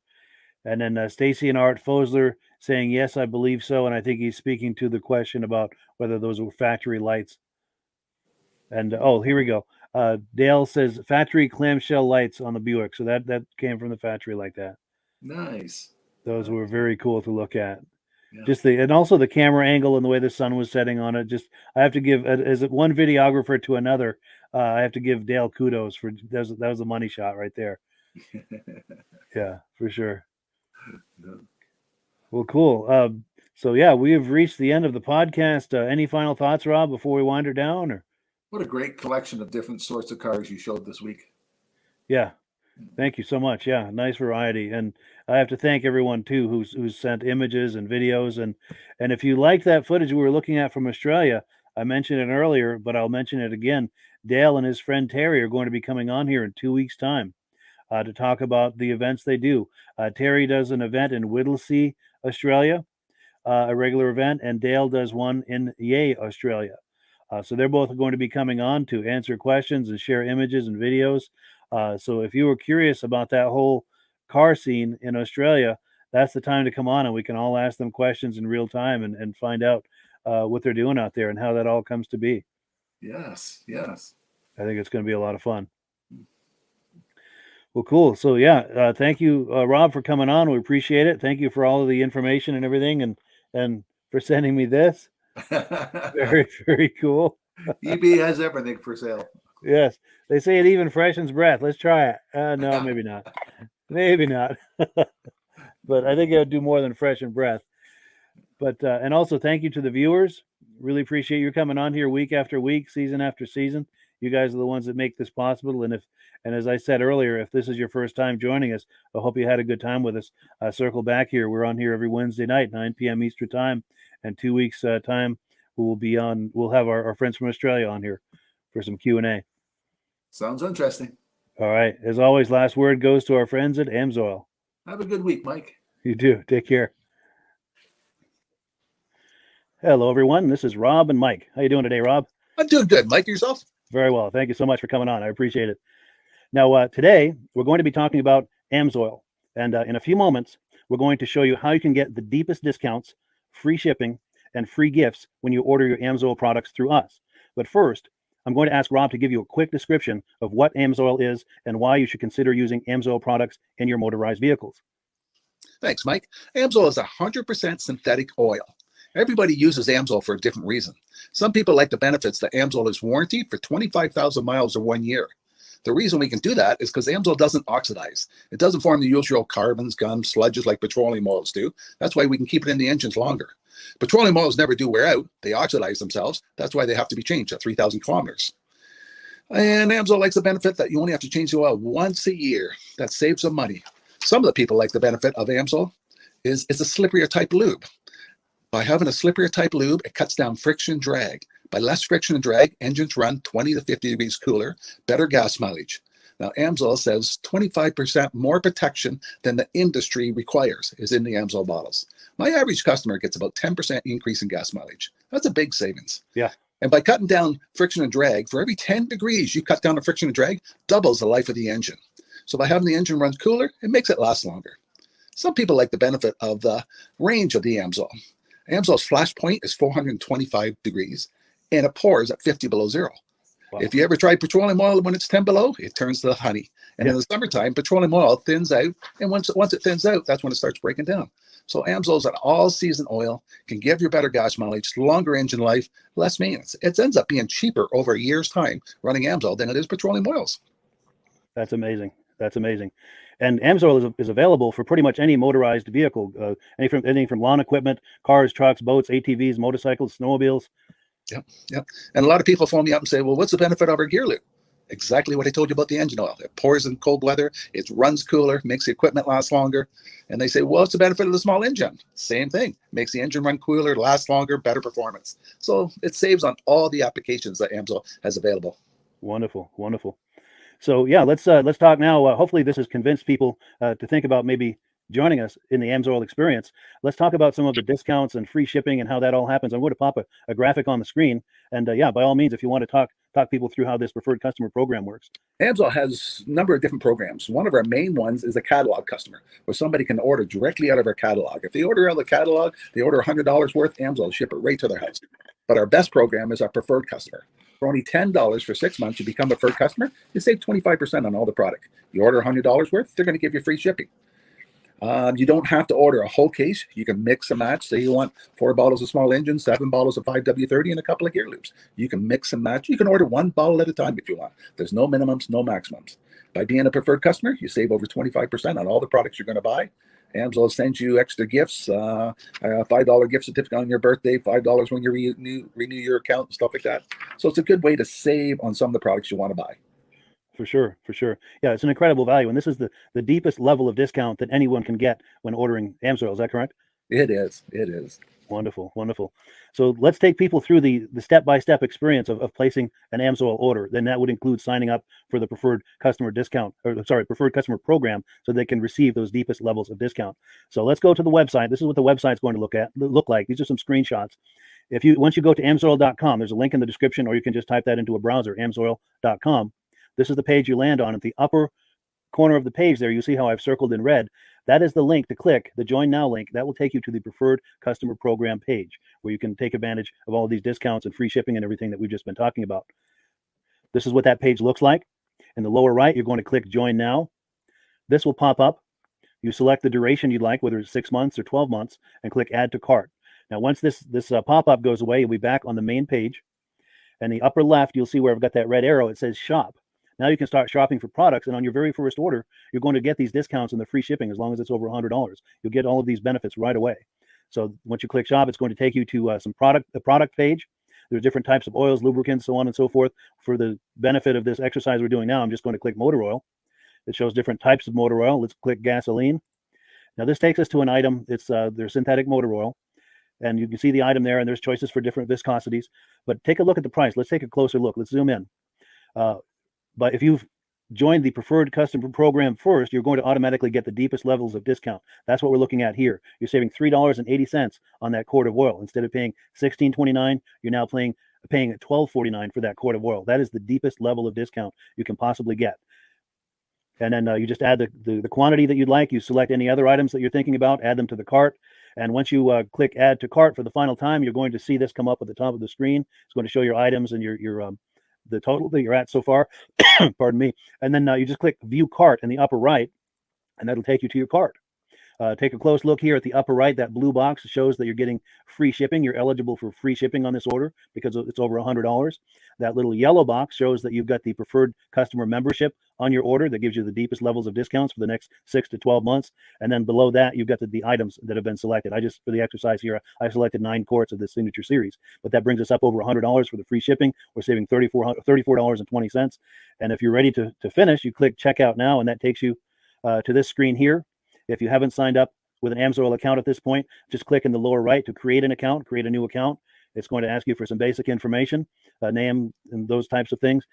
And then Stacy and Art Fosler saying, yes, I believe so. And I think he's speaking to the question about whether those were factory lights. And oh, here we go. Dale says factory clamshell lights on the Buick. So that came from the factory like that. Nice. Those were very cool to look at. Yeah. Just and also the camera angle and the way the sun was setting on it. Just I have to give as one videographer to another. I have to give Dale kudos for that was a money shot right there. Yeah, for sure. Well, cool. So yeah, we have reached the end of the podcast. Any final thoughts, Rob, before we wind her down? Or What a great collection of different sorts of cars you showed this week. yeah, thank you so much. Yeah, nice variety, and I have to thank everyone too who's sent images and videos, and if you like that footage we were looking at from Australia, I mentioned it earlier, but I'll mention it again. Dale and his friend Terry are going to be coming on here in 2 weeks' time to talk about the events they do. Terry does an event in Whittlesea, Australia, a regular event, and Dale does one in Yea, Australia. So they're both going to be coming on to answer questions and share images and videos. So if you were curious about that whole car scene in Australia, that's the time to come on and we can all ask them questions in real time and find out what they're doing out there and how that all comes to be. Yes, yes. I think it's going to be a lot of fun. Well, cool. So yeah, thank you, Rob, for coming on. We appreciate it. Thank you for all of the information and everything, and for sending me this. Very, very cool. EB has everything for sale. Yes, they say it even freshens breath. Let's try it. No, maybe not. Maybe not. But I think it would do more than freshen breath. But and also thank you to the viewers. Really appreciate you coming on here week after week, season after season. You guys are the ones that make this possible. And as I said earlier, if this is your first time joining us, I hope you had a good time with us. Circle back here. We're on here every Wednesday night, 9 p.m. Eastern time. And 2 weeks time, we'll have our friends from Australia on here for some Q&A. Sounds interesting. All right. As always, last word goes to our friends at AMSOIL. Have a good week, Mike. You too. Take care. Hello, everyone. This is Rob and Mike. How you doing today, Rob? I'm doing good. Mike, yourself? Very well. Thank you so much for coming on. I appreciate it. Now, today, we're going to be talking about AMSOIL. And in a few moments, we're going to show you how you can get the deepest discounts, free shipping, and free gifts when you order your AMSOIL products through us. But first, I'm going to ask Rob to give you a quick description of what AMSOIL is and why you should consider using AMSOIL products in your motorized vehicles. Thanks, Mike. AMSOIL is 100% synthetic oil. Everybody uses AMSOIL for a different reason. Some people like the benefits that AMSOIL is warranted for 25,000 miles or 1 year. The reason we can do that is because AMSOIL doesn't oxidize. It doesn't form the usual carbons, gums, sludges like petroleum oils do. That's why we can keep it in the engines longer. Petroleum oils never do wear out. They oxidize themselves. That's why they have to be changed at 3,000 kilometers. And AMSOIL likes the benefit that you only have to change the oil once a year. That saves them money. Some of the people like the benefit of AMSOIL is it's a slipperier type lube. By having a slippier type lube, it cuts down friction drag. By less friction and drag, engines run 20 to 50 degrees cooler, better gas mileage. Now, Amsoil says 25% more protection than the industry requires is in the Amsoil bottles. My average customer gets about 10% increase in gas mileage. That's a big savings. Yeah. And by cutting down friction and drag, for every 10 degrees you cut down the friction and drag, doubles the life of the engine. So by having the engine run cooler, it makes it last longer. Some people like the benefit of the range of the Amsoil. Amsoil's flash point is 425 degrees, and it pours at 50 below zero. Wow. If you ever tried petroleum oil when it's 10 below, it turns to honey. And in the summertime, petroleum oil thins out. And once it thins out, that's when it starts breaking down. So Amsoil's an all-season oil, can give you better gas mileage, longer engine life, less maintenance. It ends up being cheaper over a year's time running Amsoil than it is petroleum oils. That's amazing. That's amazing. And Amsoil is available for pretty much any motorized vehicle, anything from lawn equipment, cars, trucks, boats, ATVs, motorcycles, snowmobiles. Yep. And a lot of people phone me up and say, well, what's the benefit of our gear lube? Exactly what I told you about the engine oil. It pours in cold weather, it runs cooler, makes the equipment last longer. And they say, well, what's the benefit of the small engine? Same thing. Makes the engine run cooler, last longer, better performance. So it saves on all the applications that Amsoil has available. Wonderful, wonderful. So yeah, let's talk now. Hopefully this has convinced people to think about maybe joining us in the Amsoil experience. Let's talk about some of the discounts and free shipping and how that all happens. I'm going to pop a graphic on the screen. And yeah, by all means, if you want to talk people through how this preferred customer program works. Amsoil has a number of different programs. One of our main ones is a catalog customer, where somebody can order directly out of our catalog. If they order out of the catalog, they order $100 worth, Amsoil will ship it right to their house. But our best program is our preferred customer. For only $10 for 6 months, you become a preferred customer, you save 25% on all the product. You order $100 worth, they're going to give you free shipping. You don't have to order a whole case. You can mix and match. Say you want 4 bottles of small engine, 7 bottles of 5W30, and a couple of gear loops. You can mix and match. You can order 1 bottle at a time if you want. There's no minimums, no maximums. By being a preferred customer, you save over 25% on all the products you're going to buy. Amsoil sends you extra gifts, a $5 gift certificate on your birthday, $5 when you renew your account, and stuff like that. So it's a good way to save on some of the products you want to buy. For sure, for sure. Yeah, it's an incredible value. And this is the deepest level of discount that anyone can get when ordering Amsoil. Is that correct? It is. It is. Wonderful, wonderful. So let's take people through the step-by-step experience of placing an Amsoil order. Then that would include signing up for the preferred customer discount, or sorry, preferred customer program, so they can receive those deepest levels of discount. So let's go to the website. This is what the website's going to look like. These are some screenshots. Once you go to amsoil.com, there's a link in the description, or you can just type that into a browser, amsoil.com. This is the page you land on. At the upper corner of the page there, you see how I've circled in red. That is the link to click, the Join Now link. That will take you to the Preferred Customer Program page, where you can take advantage of all of these discounts and free shipping and everything that we've just been talking about. This is what that page looks like. In the lower right, you're going to click Join Now. This will pop up. You select the duration you'd like, whether it's 6 months or 12 months, and click Add to Cart. Now, once this pop-up goes away, you'll be back on the main page. And the upper left, you'll see where I've got that red arrow. It says Shop. Now you can start shopping for products, and on your very first order, you're going to get these discounts and the free shipping as long as it's over $100. You'll get all of these benefits right away. So once you click shop, it's going to take you to the product page. There's different types of oils, lubricants, so on and so forth. For the benefit of this exercise we're doing now, I'm just going to click motor oil. It shows different types of motor oil. Let's click gasoline. Now this takes us to an item. It's their synthetic motor oil. And you can see the item there, and there's choices for different viscosities. But take a look at the price. Let's take a closer look. Let's zoom in. But if you've joined the preferred customer program first, you're going to automatically get the deepest levels of discount. That's what we're looking at here. You're saving $3.80 on that quart of oil. Instead of paying $16.29, you're now paying $12.49 for that quart of oil. That is the deepest level of discount you can possibly get. And then you just add the quantity that you'd like. You select any other items that you're thinking about, add them to the cart. And once you click Add to Cart for the final time, you're going to see this come up at the top of the screen. It's going to show your items and the total that you're at so far. Pardon me. And then you just click View Cart in the upper right, and that'll take you to your cart. Take a close look here at the upper right. That blue box shows that you're getting free shipping. You're eligible for free shipping on this order because it's over $100. That little yellow box shows that you've got the preferred customer membership on your order that gives you the deepest levels of discounts for the next 6 to 12 months. And then below that, you've got the items that have been selected. For the exercise here, I selected 9 quarts of the Signature Series, but that brings us up over $100 for the free shipping. We're saving $34.20. And if you're ready to finish, you click Checkout Now, and that takes you to this screen here. If you haven't signed up with an AMSOIL account at this point, just click in the lower right to create an account, create a new account. It's going to ask you for some basic information, name and those types of things.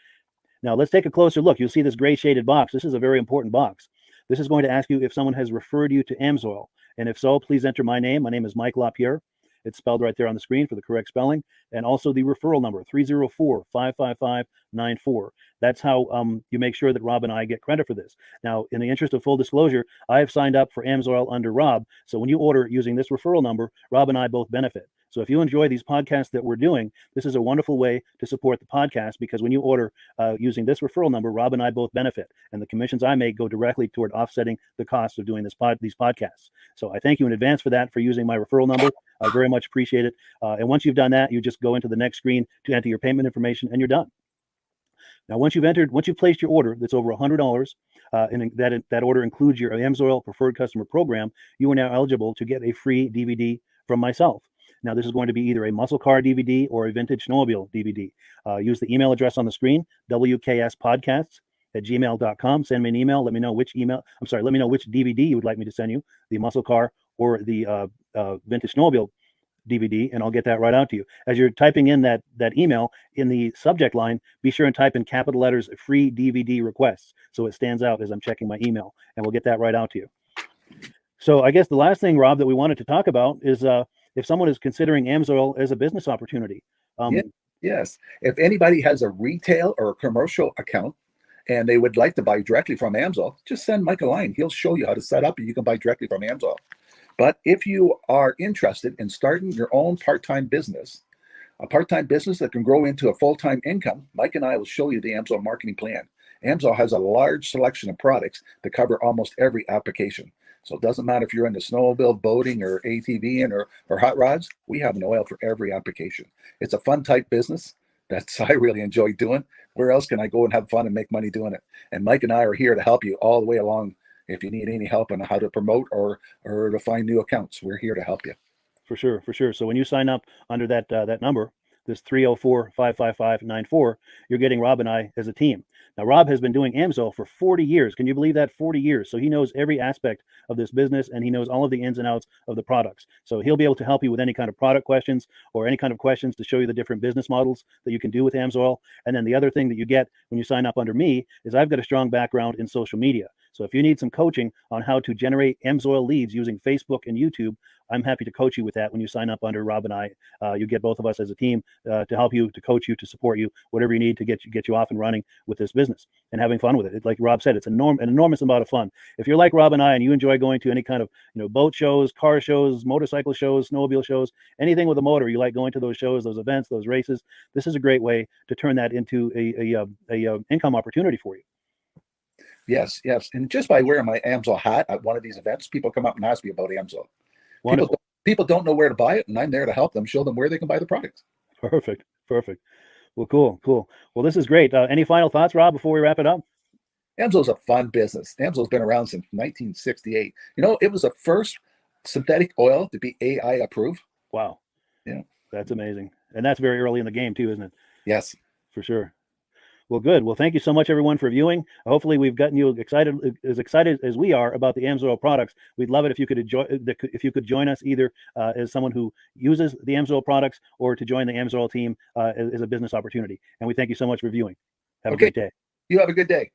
Now let's take a closer look. You'll see this gray shaded box. This is a very important box. This is going to ask you if someone has referred you to AMSOIL. And if so, please enter my name. My name is Mike LaRiviere. It's spelled right there on the screen for the correct spelling. And also the referral number, 304-555-94. That's how you make sure that Rob and I get credit for this. Now, in the interest of full disclosure, I have signed up for AMSOIL under Rob. So when you order using this referral number, Rob and I both benefit. So if you enjoy these podcasts that we're doing, this is a wonderful way to support the podcast, because when you order using this referral number, Rob and I both benefit. And the commissions I make go directly toward offsetting the cost of doing these podcasts. So I thank you in advance for that, for using my referral number. I very much appreciate it. And once you've done that, you just go into the next screen to enter your payment information, and you're done. Now, once you've placed your order that's over $100, and that order includes your AMSOIL Preferred Customer Program, you are now eligible to get a free DVD from myself. Now, this is going to be either a muscle car DVD or a vintage snowmobile DVD. Use the email address on the screen, wkspodcasts@gmail.com. Send me an email. Let me know which DVD you would like me to send you, the muscle car or the vintage snowmobile DVD, and I'll get that right out to you. As you're typing in that email, in the subject line, be sure and type in capital letters, free DVD requests, so it stands out as I'm checking my email, and we'll get that right out to you. So I guess the last thing, Rob, that we wanted to talk about is if someone is considering AMSOIL as a business opportunity. Yes. If anybody has a retail or a commercial account and they would like to buy directly from AMSOIL, just send Mike a line. He'll show you how to set up, and you can buy directly from AMSOIL. But if you are interested in starting your own part-time business, a part-time business that can grow into a full-time income, Mike and I will show you the AMSOIL marketing plan. AMSOIL has a large selection of products that cover almost every application. So it doesn't matter if you're into snowmobile, boating, or ATVing or hot rods, we have an oil for every application. It's a fun type business that's I really enjoy doing. Where else can I go and have fun and make money doing it? And Mike and I are here to help you all the way along. If you need any help on how to promote or to find new accounts, we're here to help you. For sure. So when you sign up under that number, this 304-555-94, you're getting Rob and I as a team. Now, Rob has been doing AMSOIL for 40 years. Can you believe that? 40 years. So he knows every aspect of this business, and he knows all of the ins and outs of the products. So he'll be able to help you with any kind of product questions or any kind of questions to show you the different business models that you can do with AMSOIL. And then the other thing that you get when you sign up under me is I've got a strong background in social media. So if you need some coaching on how to generate AMSOIL leads using Facebook and YouTube, I'm happy to coach you with that when you sign up under Rob and I. You get both of us as a team to help you, to coach you, to support you, whatever you need to get you off and running with this business and having fun with it. Like Rob said, it's an enormous amount of fun. If you're like Rob and I and you enjoy going to any kind of boat shows, car shows, motorcycle shows, snowmobile shows, anything with a motor, you like going to those shows, those events, those races, this is a great way to turn that into a income opportunity for you. Yes. And just by wearing my AMSOIL hat at one of these events, people come up and ask me about AMSOIL. People don't know where to buy it, and I'm there to help them, show them where they can buy the product. Perfect. Well, cool. Well, this is great. Any final thoughts, Rob, before we wrap it up? AMSOIL's a fun business. AMSOIL's been around since 1968. It was the first synthetic oil to be AI approved. Wow. Yeah. That's amazing. And that's very early in the game too, isn't it? Yes. For sure. Well, good. Well, thank you so much, everyone, for viewing. Hopefully, we've gotten you excited as we are about the AMSOIL products. We'd love it if you could join us either as someone who uses the AMSOIL products or to join the AMSOIL team as a business opportunity. And we thank you so much for viewing. Have a great day. You have a good day.